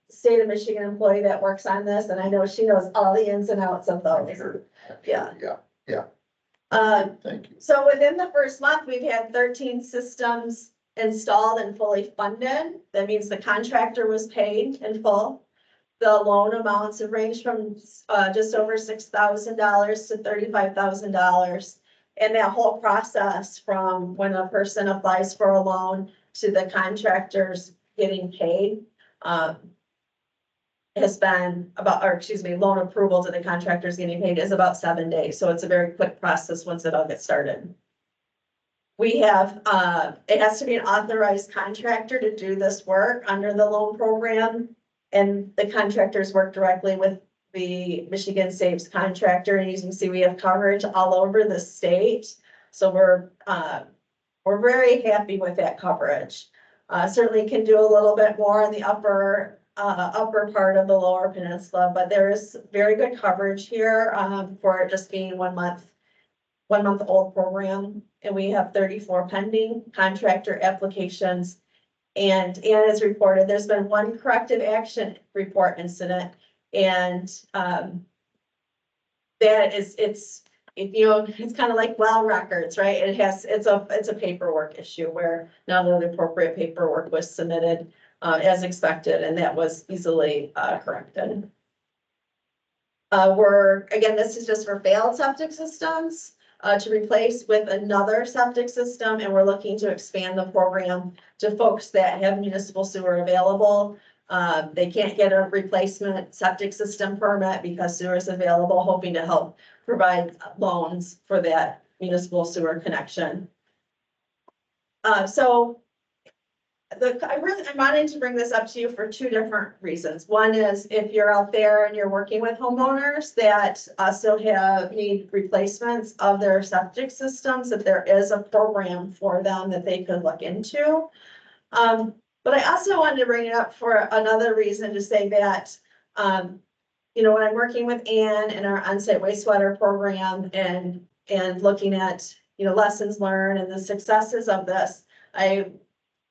state of Michigan employee that works on this, and I know she knows all the ins and outs of I'm those. sure. Yeah. Yeah, thank you. So within the first month, we've had 13 systems installed and fully funded. That means the contractor was paid in full. The loan amounts have ranged from just over $6,000 to $35,000. And that whole process from when a person applies for a loan to the contractors getting paid has been loan approval to the contractors getting paid is about 7 days. So it's a very quick process once it all gets started. We have, it has to be an authorized contractor to do this work under the loan program. And the contractors work directly with the Michigan Saves contractor. And as you can see, we have coverage all over the state. So we're very happy with that coverage. Certainly can do a little bit more in the upper part of the lower peninsula, but there is very good coverage here for it just being 1 month old program. And we have 34 pending contractor applications. And as reported, there's been 1 corrective action report incident. And that is, it's kind of like well records, right? It's a paperwork issue where none of the appropriate paperwork was submitted as expected, and that was easily corrected. Again, this is just for failed septic systems to replace with another septic system, and we're looking to expand the program to folks that have municipal sewer available. They can't get a replacement septic system permit because sewer is available, hoping to help provide loans for that municipal sewer connection. I'm wanting to bring this up to you for 2 different reasons. One is if you're out there and you're working with homeowners that still need replacements of their septic systems, that there is a program for them that they could look into. But I also wanted to bring it up for another reason to say that, when I'm working with Ann in our on-site wastewater program and looking at, lessons learned and the successes of this, I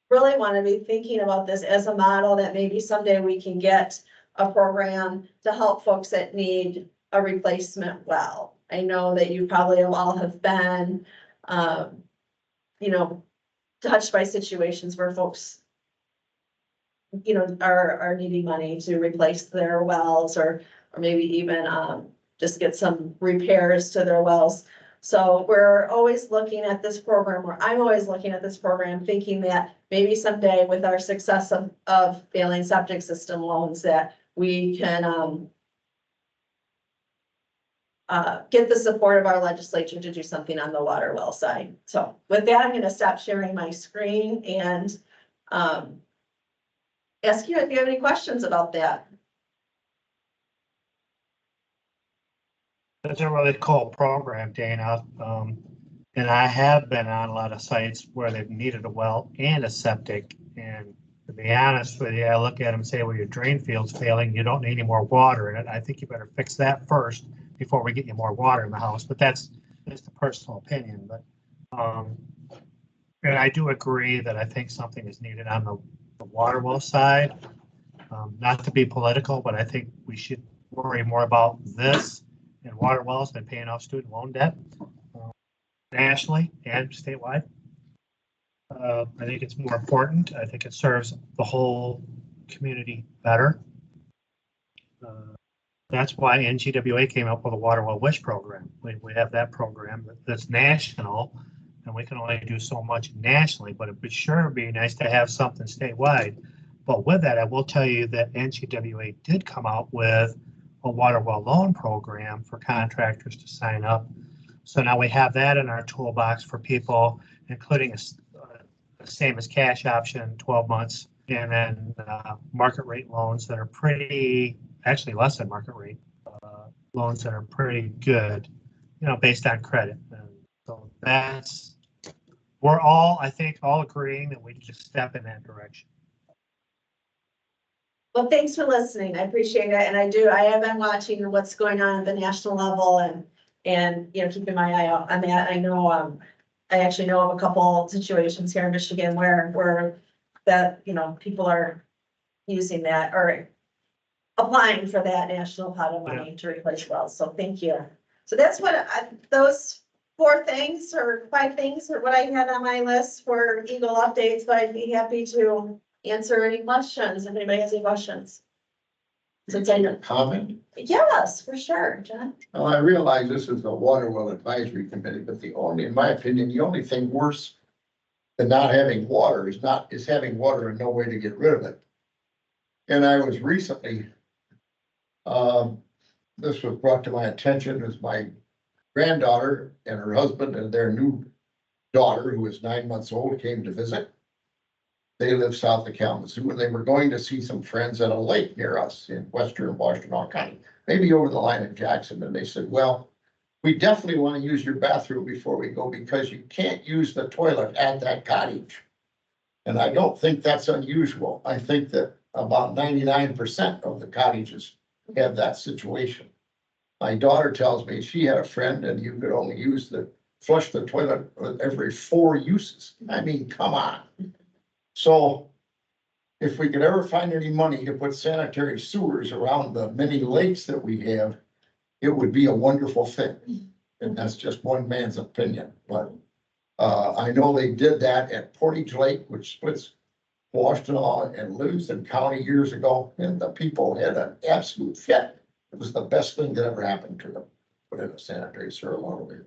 really want to be thinking about this as a model that maybe someday we can get a program to help folks that need a replacement well. I know that you probably all have been, touched by situations where folks, are needing money to replace their wells or maybe even just get some repairs to their wells. So we're always looking at this program, or I'm always looking at this program, thinking that maybe someday with our success of failing septic system loans, that we can, get the support of our legislature to do something on the water well side. So with that, I'm gonna stop sharing my screen and, ask you if you have any questions about that. That's a really cool program, Dana. And I have been on a lot of sites where they've needed a well and a septic. And to be honest with you, I look at them and say, well, your drain field's failing. You don't need any more water in it. I think you better fix that first before we get you more water in the house. But that's just a personal opinion. But and I do agree that I think something is needed on the water well side. Not to be political, but I think we should worry more about this and water wells than paying off student loan debt nationally and statewide. I think it's more important. I think it serves the whole community better. That's why NGWA came up with a water well wish program. We have that program that's national, and we can only do so much nationally, but it'd sure be nice to have something statewide. But with that, I will tell you that NGWA did come out with a water well loan program for contractors to sign up. So now we have that in our toolbox for people, including the same as cash option, 12 months, and then market rate loans that are pretty, actually less than market rate, loans that are pretty good, based on credit. And so we're all, I think, all agreeing that we need to step in that direction. Well, thanks for listening. I appreciate it. And I have been watching what's going on at the national level and keeping my eye out on that. I know, I actually know of a couple situations here in Michigan where that, people are using that or applying for that national pot of money to replace wells. So thank you. So that's what those 4 things or 5 things are what I had on my list for EGLE updates, but I'd be happy to answer any questions if anybody has any questions. Since I got a comment. Yes, for sure, John. Well, I realize this is the Water Well Advisory Committee, but in my opinion, the only thing worse than not having water is having water and no way to get rid of it. And I was recently, this was brought to my attention as my granddaughter and her husband and their new daughter, who is 9 months old, came to visit. They live south of Kalamazoo, and they were going to see some friends at a lake near us in western Washtenaw County, maybe over the line in Jackson. And they said, well, we definitely want to use your bathroom before we go because you can't use the toilet at that cottage. And I don't think that's unusual. I think that about 99% of the cottages have that situation. My daughter tells me she had a friend and you could only flush the toilet every 4 uses. I mean, come on. So if we could ever find any money to put sanitary sewers around the many lakes that we have, it would be a wonderful thing. And that's just one man's opinion. But I know they did that at Portage Lake, which splits Washtenaw and Livingston County years ago, and the people had an absolute fit. It was the best thing that ever happened to them. Put in a sanitary sewer along the way.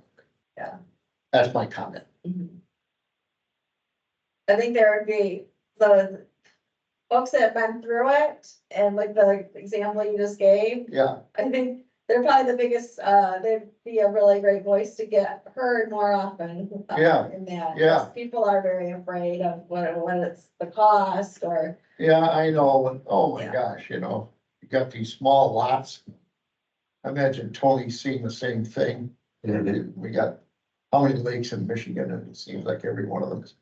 Yeah. That's my comment. Mm-hmm. I think there would be the folks that have been through it and like the example you just gave. Yeah. I think they're probably the biggest, they'd be a really great voice to get heard more often. Yeah. In that. Yeah. People are very afraid of what it's the cost or. Yeah, I know. Oh my Yeah. gosh, you got these small lots. I imagine Tony's seeing the same thing. We got how many lakes in Michigan, and it seems like every one of them is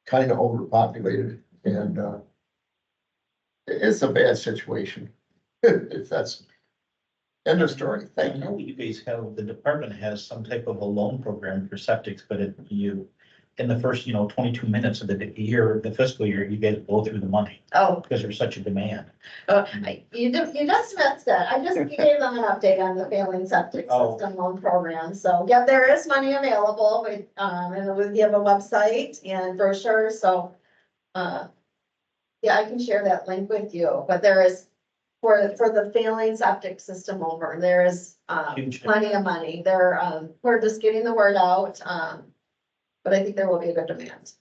kind of overpopulated, and it's a bad situation. If that's end of story. I Thank know you. you guys have, the department has some type of a loan program for septics, but in the first, 22 minutes of the year, the fiscal year, you get to blow through the money Oh, because there's such a demand. you just missed it. I just gave them an update on the failing septic Oh. system loan program. So, yeah, there is money available. And we have a website and brochure. So, yeah, I can share that link with you, but there is for the failing septic system over. There is, Huge. plenty of money. We're just getting the word out, but I think there will be a good demand.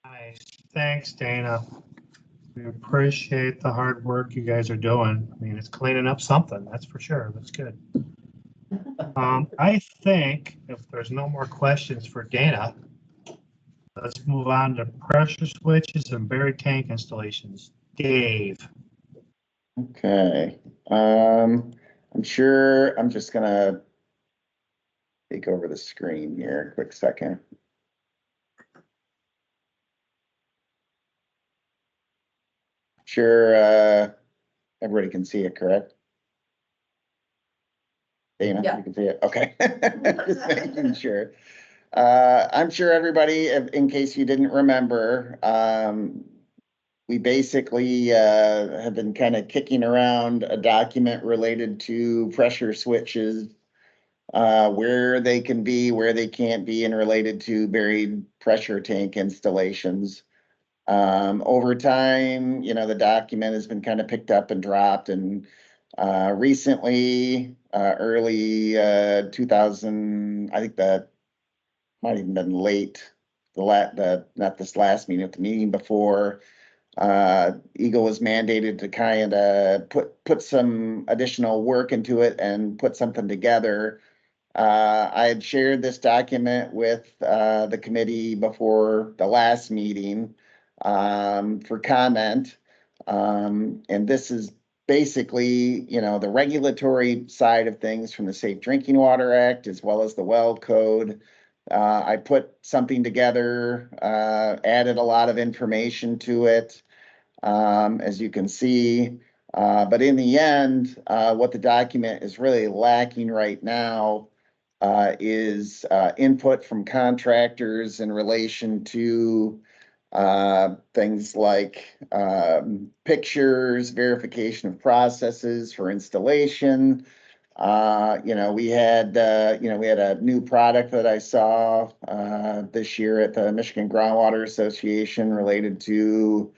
Nice. Thanks, Dana. We appreciate the hard work you guys are doing. I mean, it's cleaning up something, that's for sure. That's good. I think if there's no more questions for Dana, let's move on to pressure switches and buried tank installations. Dave. Okay, I'm sure, I'm just gonna take over the screen here, a quick second. Sure, everybody can see it, correct? Dana, Yeah. you can see it, okay. Just making sure. I'm sure everybody, in case you didn't remember, we basically have been kind of kicking around a document related to pressure switches, where they can be, where they can't be, and related to buried pressure tank installations. Over time, the document has been kind of picked up and dropped, and recently, early 2000, I think that might even been late, not this last meeting, but the meeting before, EGLE was mandated to kind of put some additional work into it and put something together. I had shared this document with the committee before the last meeting for comment. And this is basically, the regulatory side of things from the Safe Drinking Water Act, as well as the well code. I put something together, added a lot of information to it, as you can see. But in the end, what the document is really lacking right now is input from contractors in relation to things like pictures, verification of processes for installation. We had a new product that I saw this year at the Michigan Groundwater Association related to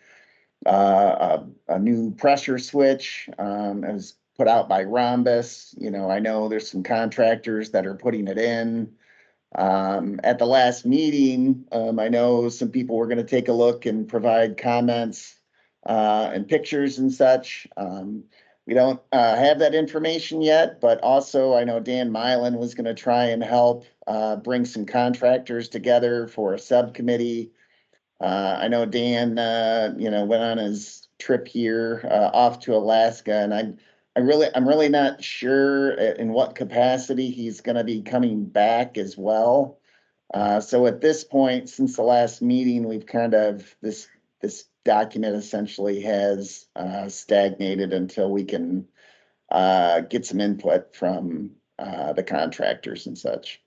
a new pressure switch. It was put out by Rhombus. I know there's some contractors that are putting it in. At the last meeting, I know some people were going to take a look and provide comments and pictures and such. We don't have that information yet, but also I know Dan Mylan was going to try and help bring some contractors together for a subcommittee. I know Dan, went on his trip here off to Alaska, and I'm really not sure in what capacity he's going to be coming back as well. So at this point, since the last meeting, we've kind of this document essentially has stagnated until we can get some input from the contractors and such.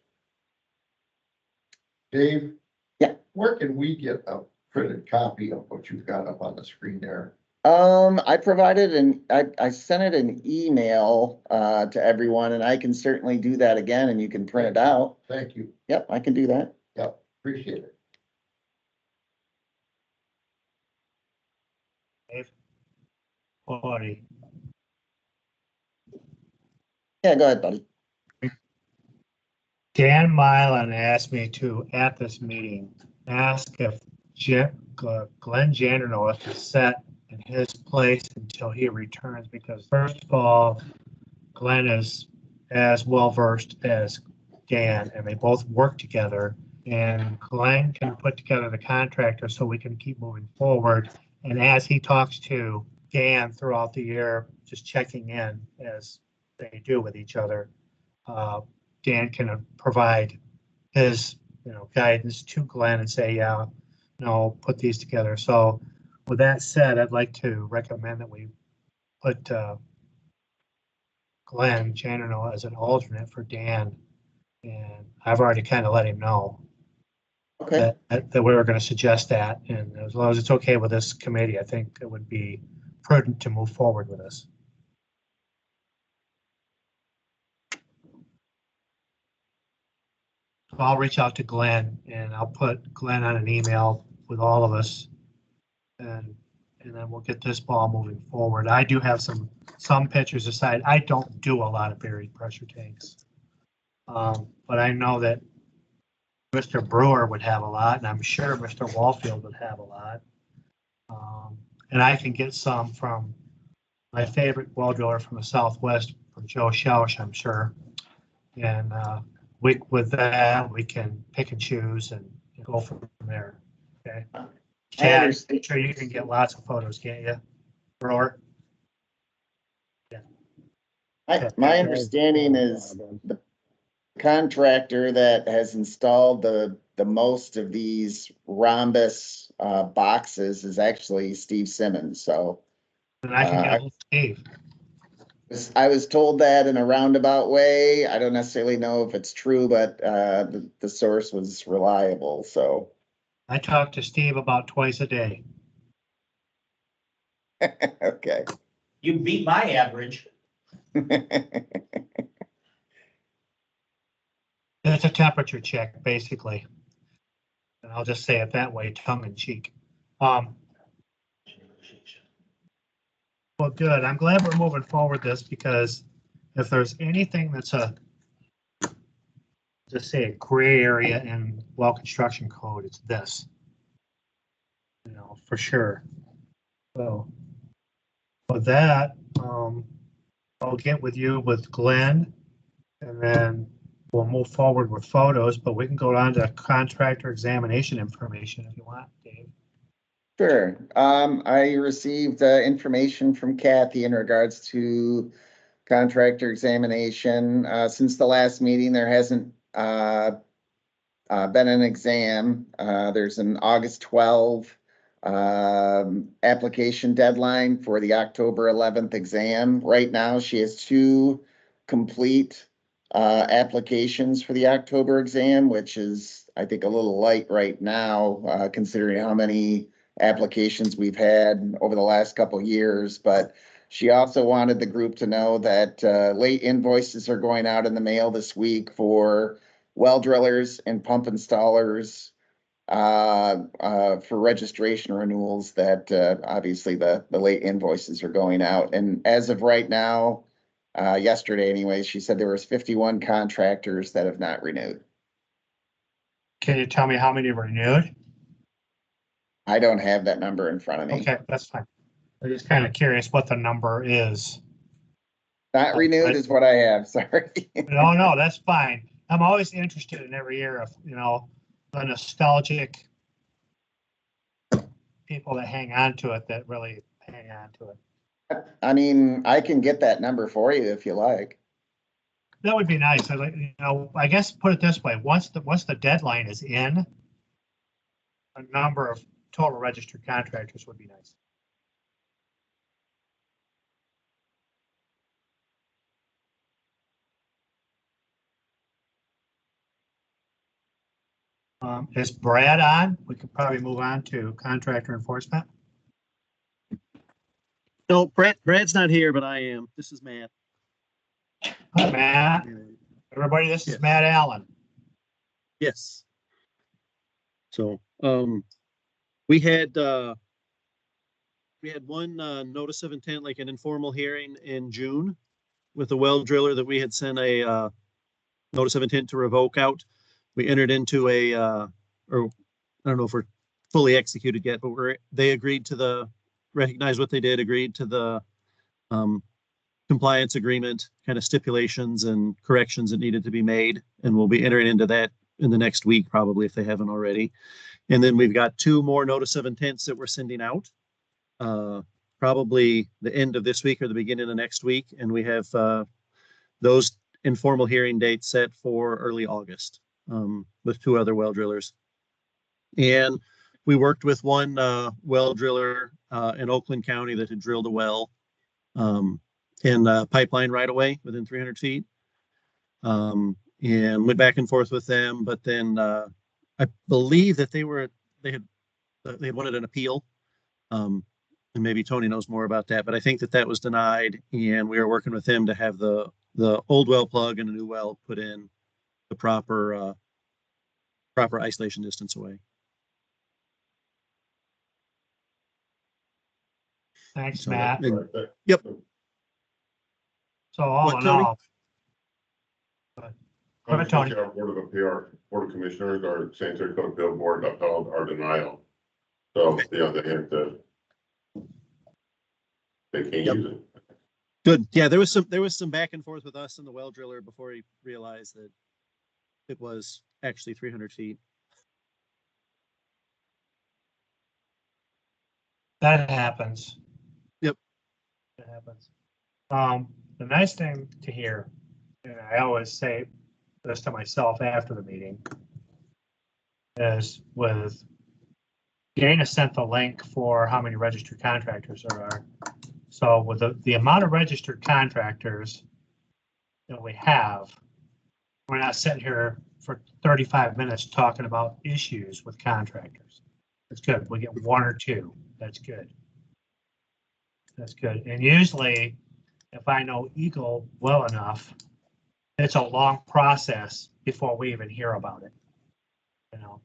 Dave? Yeah. Where can we get a printed copy of what you've got up on the screen there? I provided I sent it an email to everyone, and I can certainly do that again, and you can print it out. Thank you. Yep, I can do that. Yep, appreciate it. Dave. Buddy. Yeah, go ahead, buddy. Dan Mylan asked me to, at this meeting, ask if Glenn Janderno is set in his place until he returns, because first of all, Glenn is as well versed as Dan, and they both work together. And Glenn can put together the contractor so we can keep moving forward. And as he talks to Dan throughout the year, just checking in as they do with each other, Dan can provide his, guidance to Glenn and say, yeah, no, put these together. So with that said, I'd like to recommend that we put Glenn Janderno as an alternate for Dan. And I've already kind of let him know Okay. that we were going to suggest that. And as long as it's okay with this committee, I think it would be prudent to move forward with this. I'll reach out to Glenn and I'll put Glenn on an email with all of us. And then we'll get this ball moving forward. I do have some pictures aside. I don't do a lot of buried pressure tanks. But I know that Mr. Brewer would have a lot, and I'm sure Mr. Wallfield would have a lot. And I can get some from my favorite well driller from the Southwest, from Joe Schausch, I'm sure. And with that, we can pick and choose and go from there. Okay. Chad, I'm sure you can get lots of photos, can't you, Brewer? Yeah. My understanding is the contractor that has installed the most of these rhombus boxes is actually Steve Simmons. So And I can get a hold of Steve. I was told that in a roundabout way. I don't necessarily know if it's true, but the source was reliable. So I talk to Steve about twice a day. okay. You beat my average. It's a temperature check, basically. And I'll just say it that way, tongue in cheek. Well, good. I'm glad we're moving forward this, because if there's anything that's just say a gray area in well construction code, it's this. You know, for sure. So with that, I'll get with you with Glenn, and then we'll move forward with photos, but we can go on to contractor examination information if you want, Dave. Sure. I received information from Kathy in regards to contractor examination. Since the last meeting, there hasn't been an exam. There's an August 12 application deadline for the October 11th exam. Right now, she has 2 complete applications for the October exam, which is, I think, a little light right now, considering how many applications we've had over the last couple of years. But she also wanted the group to know that late invoices are going out in the mail this week for well drillers and pump installers for registration renewals, that obviously the late invoices are going out. And as of right now, yesterday anyway, she said there was 51 contractors that have not renewed. Can you tell me how many renewed? I don't have that number in front of me. Okay, that's fine. I'm just kind of curious what the number is. Not renewed is what I have, sorry. No, that's fine. I'm always interested in every year of, you know, the nostalgic people that hang on to it, that really hang on to it. I mean, I can get that number for you if you like. That would be nice. I like, you know, I guess put it this way, once the deadline is in, a number of total registered contractors would be nice. Is Brad on? We could probably move on to contractor enforcement. No, Brad's not here, but I am. This is Matt. Hi, Matt. Everybody, this is Yes. Matt Allen. Yes. So, we had one notice of intent, like an informal hearing in June with a well driller that we had sent a notice of intent to revoke out. We entered into a, or I don't know if we're fully executed yet, but they agreed to recognize what they did, agreed to the compliance agreement, kind of stipulations and corrections that needed to be made. And we'll be entering into that in the next week, probably, if they haven't already. And then we've got 2 more notice of intents that we're sending out, probably the end of this week or the beginning of next week. And we have those informal hearing dates set for early August with 2 other well drillers. And we worked with one well driller in Oakland County that had drilled a well in pipeline right away within 300 feet. And went back and forth with them, but then I believe that they had wanted an appeal. And maybe Tony knows more about that, but I think that was denied, and we are working with him to have the old well plug and a new well put in the proper isolation distance away. Thanks, So, Matt. and- Yep. So all What, in Tony? all. Go ahead, Tony. Our Board of Commissioners, our sanitary code appeal board upheld our denial. So, they have to. They can't Yep. use it. Good. Yeah, there was some back and forth with us and the well driller before he realized that it was actually 300 feet. That happens. Yep. That happens. The nice thing to hear, and I always say this to myself after the meeting, is with Dana sent the link for how many registered contractors there are. So with the amount of registered contractors that we have, we're not sitting here for 35 minutes talking about issues with contractors. That's good. We get one or two. That's good. That's good. And usually, if I know EGLE well enough, it's a long process before we even hear about it. You know,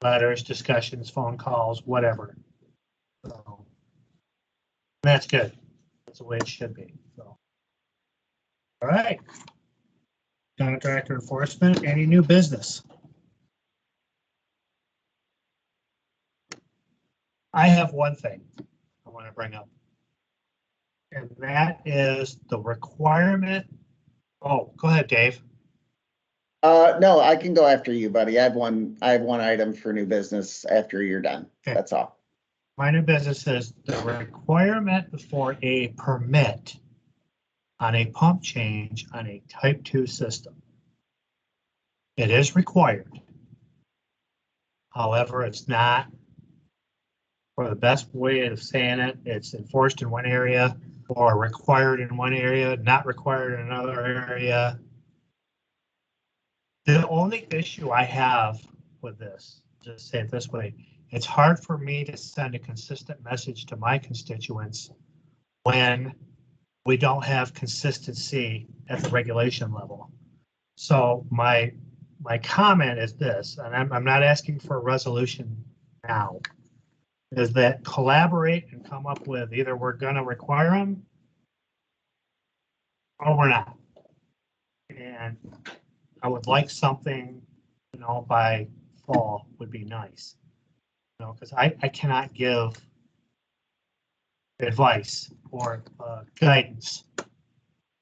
letters, discussions, phone calls, whatever. So that's good. That's the way it should be. So, all right. Contractor enforcement, any new business? I have one thing I want to bring up. And that is the requirement. Oh, go ahead, Dave. No, I can go after you, buddy. I have one item for new business after you're done. Okay. That's all. My new business is the requirement for a permit on a pump change on a type 2 system. It is required. However, it's not, for the best way of saying it, it's enforced in one area or required in one area, not required in another area. The only issue I have with this, just say it this way, it's hard for me to send a consistent message to my constituents when we don't have consistency at the regulation level. So my comment is this, and I'm not asking for a resolution now, is that collaborate and come up with either we're gonna require them or we're not. And I would like something, you know, by fall would be nice. You know, because I cannot give advice or guidance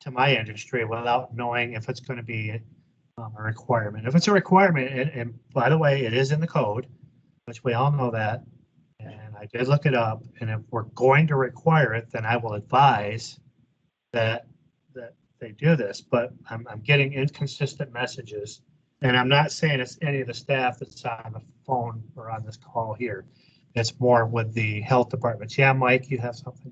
to my industry without knowing if it's going to be a requirement. If it's a requirement, and by the way, it is in the code, which we all know that, and I did look it up, and if we're going to require it, then I will advise that they do this, but I'm getting inconsistent messages, and I'm not saying it's any of the staff that's on the phone or on this call here. It's more with the health departments. Yeah, Mike, you have something?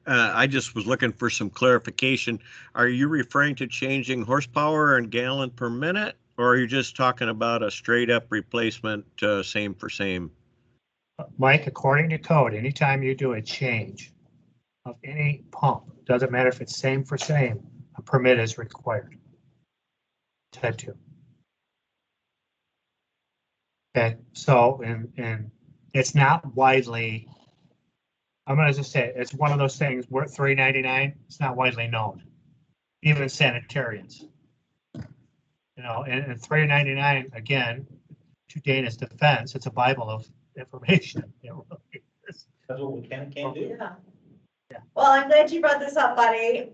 I just was looking for some clarification. Are you referring to changing horsepower and gallon per minute, or are you just talking about a straight up replacement, same for same? Mike, according to code, anytime you do a change of any pump, doesn't matter if it's same for same, a permit is required. Type 2. Okay, so and it's not widely, I'm gonna just say it's one of those things where $3.99, it's not widely known, even sanitarians. You know, and $3.99, again, to Dana's defense, it's a Bible of information. It really is. That's what we can and can't do. Yeah. Yeah. Well, I'm glad you brought this up, buddy.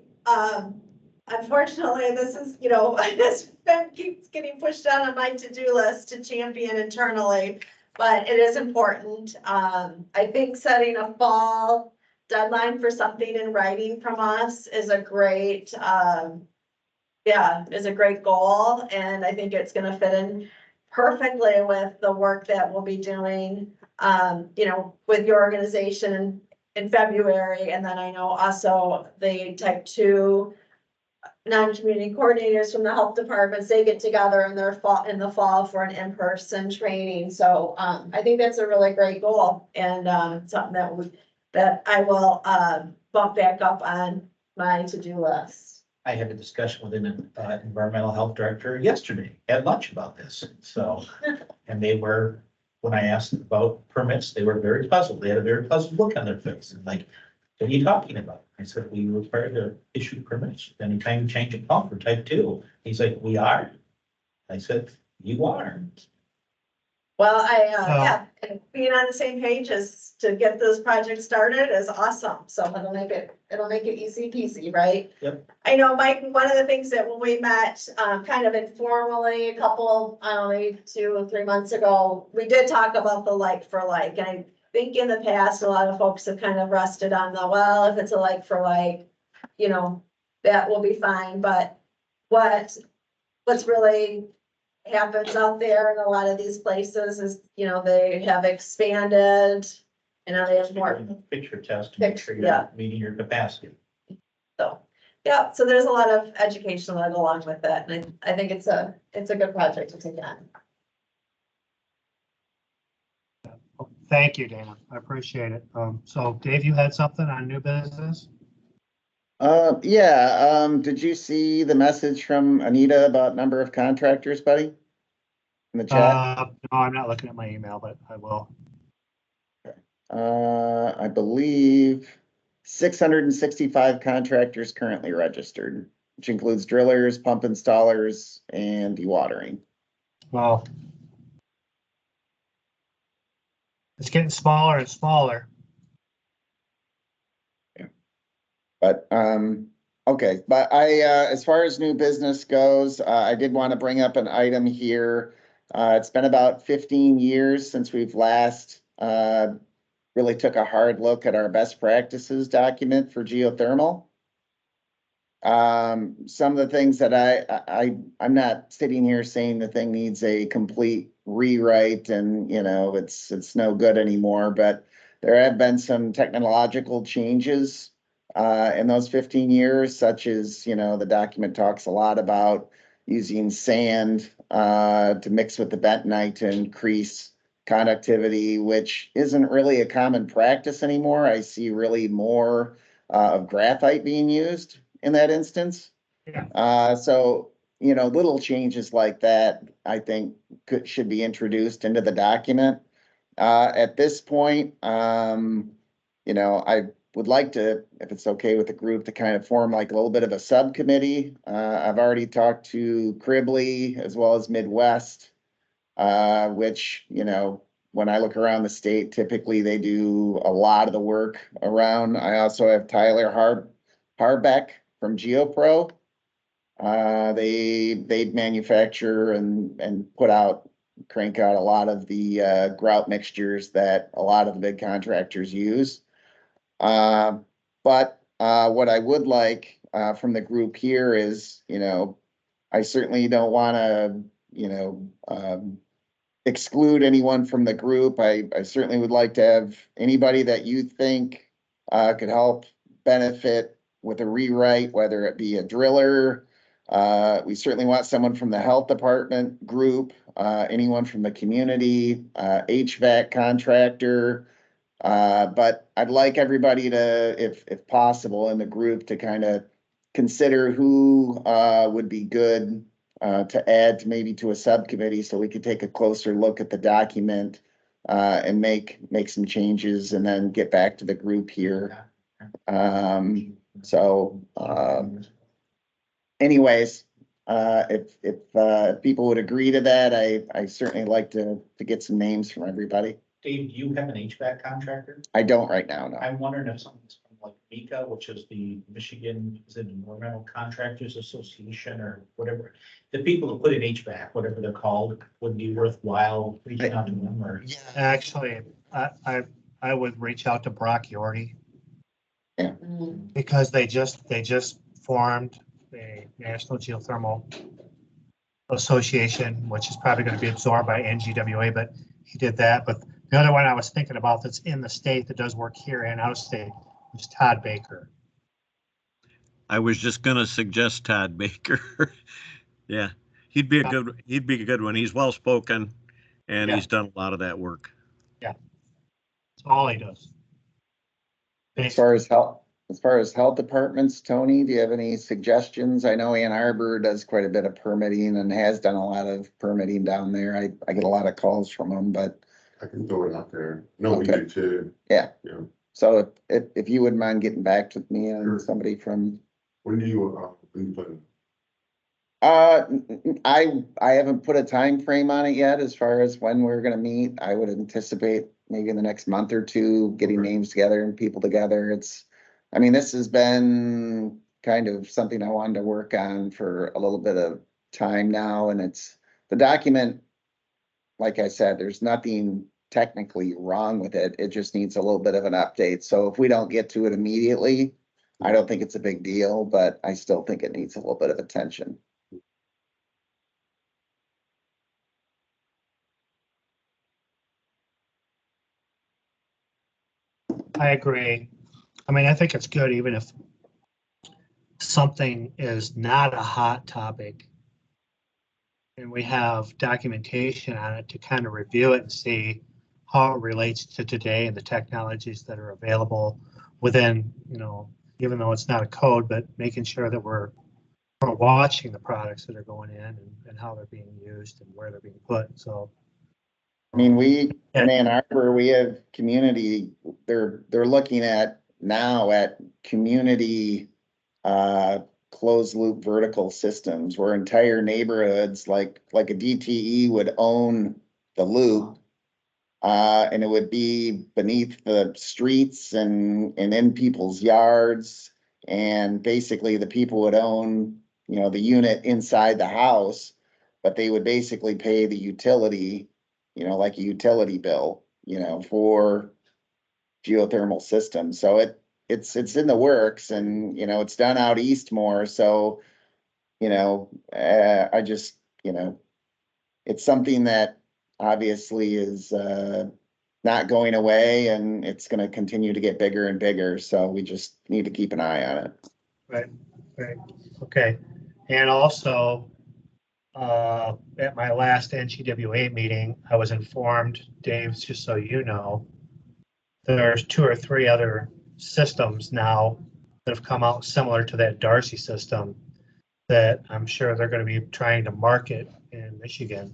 Unfortunately, this is, you know, this keeps getting pushed down on my to-do list to champion internally, but it is important. I think setting a fall deadline for something in writing from us is a great, is a great goal. And I think it's gonna fit in perfectly with the work that we'll be doing, you know, with your organization in February. And then I know also the type 2 non-community coordinators from the health departments, they get together in the fall for an in-person training. So I think that's a really great goal, and something that I will bump back up on my to-do list. I had a discussion with an environmental health director yesterday at lunch about this, so, and they were when I asked them about permits, they were very puzzled. They had a very puzzled look on their face and like, what are you talking about? I said, we require to issue permits anytime you change a pump for type 2. He's like, we are. I said, you are. Well, yeah, and being on the same page as to get this project started is awesome. So it'll make it easy peasy, right? Yep. I know, Mike, one of the things that when we met, kind of informally, a couple, I don't know, maybe 2 or 3 months ago, we did talk about the like for like. And I think in the past, a lot of folks have kind of rested on the, well, if it's a like for like, you know, that will be fine. But what's really happens out there in a lot of these places is, you know, they have expanded, and now they have more. Picture test to make sure Yeah. you're meeting your capacity. So, yeah, so there's a lot of education that go along with that, and I think it's a good project to take on. Thank you, Dana. I appreciate it. So Dave, you had something on new business? Yeah, did you see the message from Anita about number of contractors, buddy? In the chat? No, I'm not looking at my email, but I will. I believe 665 contractors currently registered, which includes drillers, pump installers, and dewatering. Well, it's getting smaller and smaller. But, okay, but as far as new business goes, I did want to bring up an item here. It's been about 15 years since we've last, really took a hard look at our best practices document for geothermal. Some of the things that I'm not sitting here saying the thing needs a complete rewrite and, you know, it's no good anymore, but there have been some technological changes in those 15 years, such as, you know, the document talks a lot about using sand to mix with the bentonite to increase conductivity, which isn't really a common practice anymore. I see really more of graphite being used in that instance. Yeah. So, you know, little changes like that, I think should be introduced into the document. At this point, you know, I would like to, if it's okay with the group, to kind of form like a little bit of a subcommittee. I've already talked to Cribley as well as Midwest, which, you know, when I look around the state, typically they do a lot of the work around. I also have Tyler Harbeck from GeoPro. They manufacture and crank out a lot of the grout mixtures that a lot of the big contractors use. But what I would like from the group here is, you know, I certainly don't want to, you know, exclude anyone from the group. I certainly would like to have anybody that you think could help benefit with a rewrite, whether it be a driller. We certainly want someone from the health department group, anyone from the community, HVAC contractor. But I'd like everybody to, if possible, in the group to kind of consider who would be good to add to a subcommittee so we could take a closer look at the document and make some changes and then get back to the group here. Anyways, if people would agree to that, I certainly like to get some names from everybody. Dave, do you have an HVAC contractor? I don't right now, no. I'm wondering if someone's from like MICA, which is the Michigan, is it Environmental Contractors Association or whatever? The people that put in HVAC, whatever they're called, would be worthwhile reaching out to them or. Actually, I would reach out to Brock Yorty. Yeah. Because they just formed a National Geothermal Association, which is probably going to be absorbed by NGWA, but he did that. But the other one I was thinking about that's in the state that does work here and out of state was Todd Baker. I was just gonna suggest Todd Baker. Yeah, he'd be a good one. He's well spoken and he's done a lot of that work. Yeah. That's all he does. As far as health departments, Tony, do you have any suggestions? I know Ann Arbor does quite a bit of permitting and has done a lot of permitting down there. I get a lot of calls from them, but I can throw it out there. No, we Okay. did too. Yeah. Yeah. So if you wouldn't mind getting back with me on Sure. somebody from, When do you, put it? I haven't put a time frame on it yet as far as when we're gonna meet. I would anticipate maybe in the next month or two, getting Okay. names together and people together. I mean, this has been kind of something I wanted to work on for a little bit of time now, and the document, like I said, there's nothing technically wrong with it. It just needs a little bit of an update. So if we don't get to it immediately, I don't think it's a big deal, but I still think it needs a little bit of attention. I agree. I mean, I think it's good even if something is not a hot topic and we have documentation on it to kind of review it and see how it relates to today and the technologies that are available within, even though it's not a code, but making sure that we're watching the products that are going in and how they're being used and where they're being put. So, I mean, in Ann Arbor, we have community, they're looking at now at community closed loop vertical systems where entire neighborhoods like a DTE would own the loop. And it would be beneath the streets and in people's yards. And basically the people would own, the unit inside the house, but they would basically pay the utility, like a utility bill, for geothermal systems. So it's in the works and, it's done out east more. So, I just, it's something that obviously is, not going away and it's going to continue to get bigger and bigger. So we just need to keep an eye on it. Right. Okay. And also, at my last NGWA meeting, I was informed, Dave, just so you know, there's 2 or 3 other systems now that have come out similar to that Darcy system that I'm sure they're going to be trying to market in Michigan.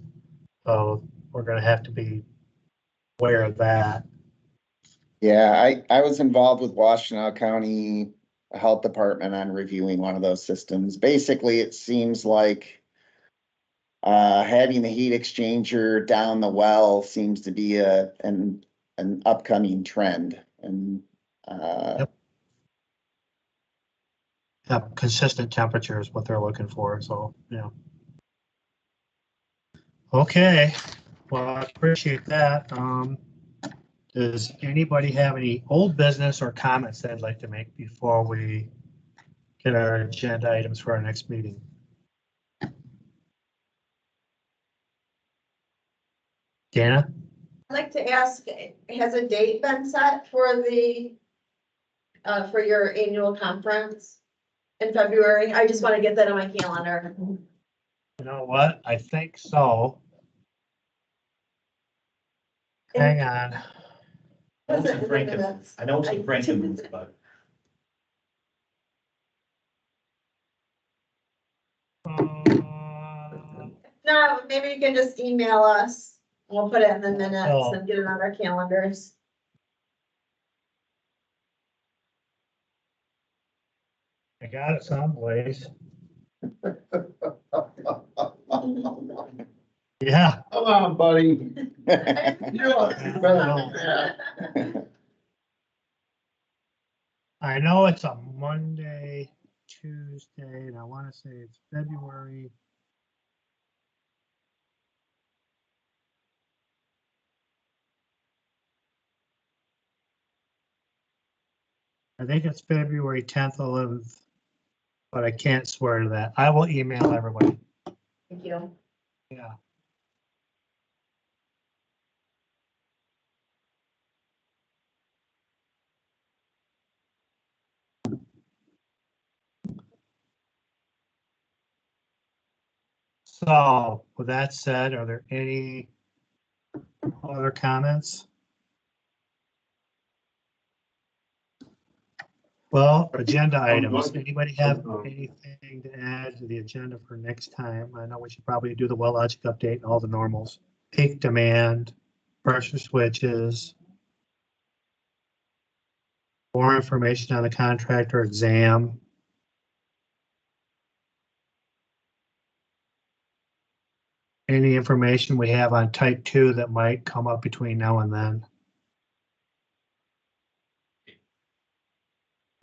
So we're going to have to be aware of that. Yeah, I was involved with Washtenaw County Health Department on reviewing one of those systems. Basically, it seems like having the heat exchanger down the well seems to be an upcoming trend. And Yep, consistent temperature is what they're looking for. So, yeah. Okay. Well, I appreciate that. Does anybody have any old business or comments they'd like to make before we get our agenda items for our next meeting? Dana? I'd like to ask, has a date been set for for your annual conference in February? I just want to get that on my calendar. You know what? I think so. Hang on. I know it's in Frankenmuth, but No, maybe you can just email us. We'll put it in the minutes Oh. and get it on our calendars. I got it someplace. Yeah. Come on, buddy. You're better than that. I know it's a Monday, Tuesday, and I want to say it's February. I think it's February 10th, 11th, but I can't swear to that. I will email everybody. Thank you. Yeah. So with that said, are there any other comments? Well, agenda items. Anybody have anything to add to the agenda for next time? I know we should probably do the well logic update and all the normals. Peak demand. pressure switches. More information on the contractor exam. Any information we have on type 2 that might come up between now and then.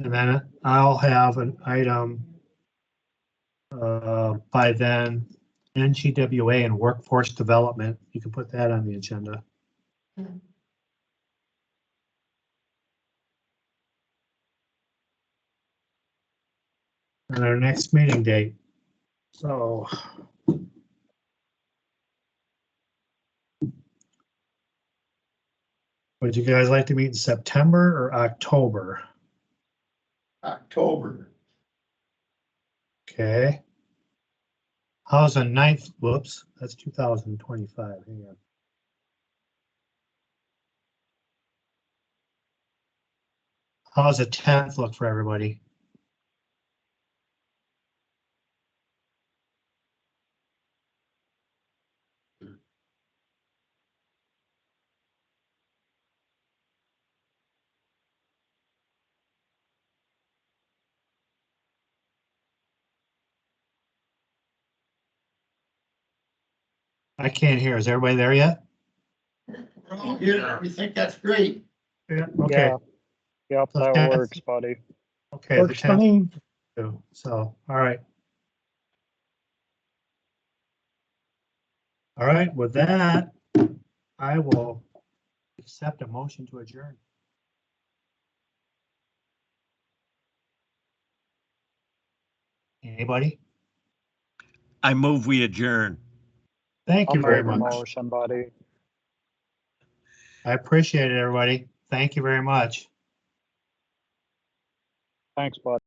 And then I'll have an item by then, NGWA and workforce development. You can put that on the agenda. And our next meeting date. So. Would you guys like to meet in September or October? October. Okay. How's the 9th? Whoops, that's 2025. Hang on. How's the 10th look for everybody? I can't hear. Is everybody there yet? Oh, yeah, we think that's great. Yeah. Okay. Yeah. Yep, So that 10th. works, buddy. Okay. The Works for 10th. me. too. So, all right. All right. With that, I will accept a motion to adjourn. Anybody? I move we adjourn. Thank I'll you very make a much. motion, buddy. I appreciate it, everybody. Thank you very much. Thanks, buddy.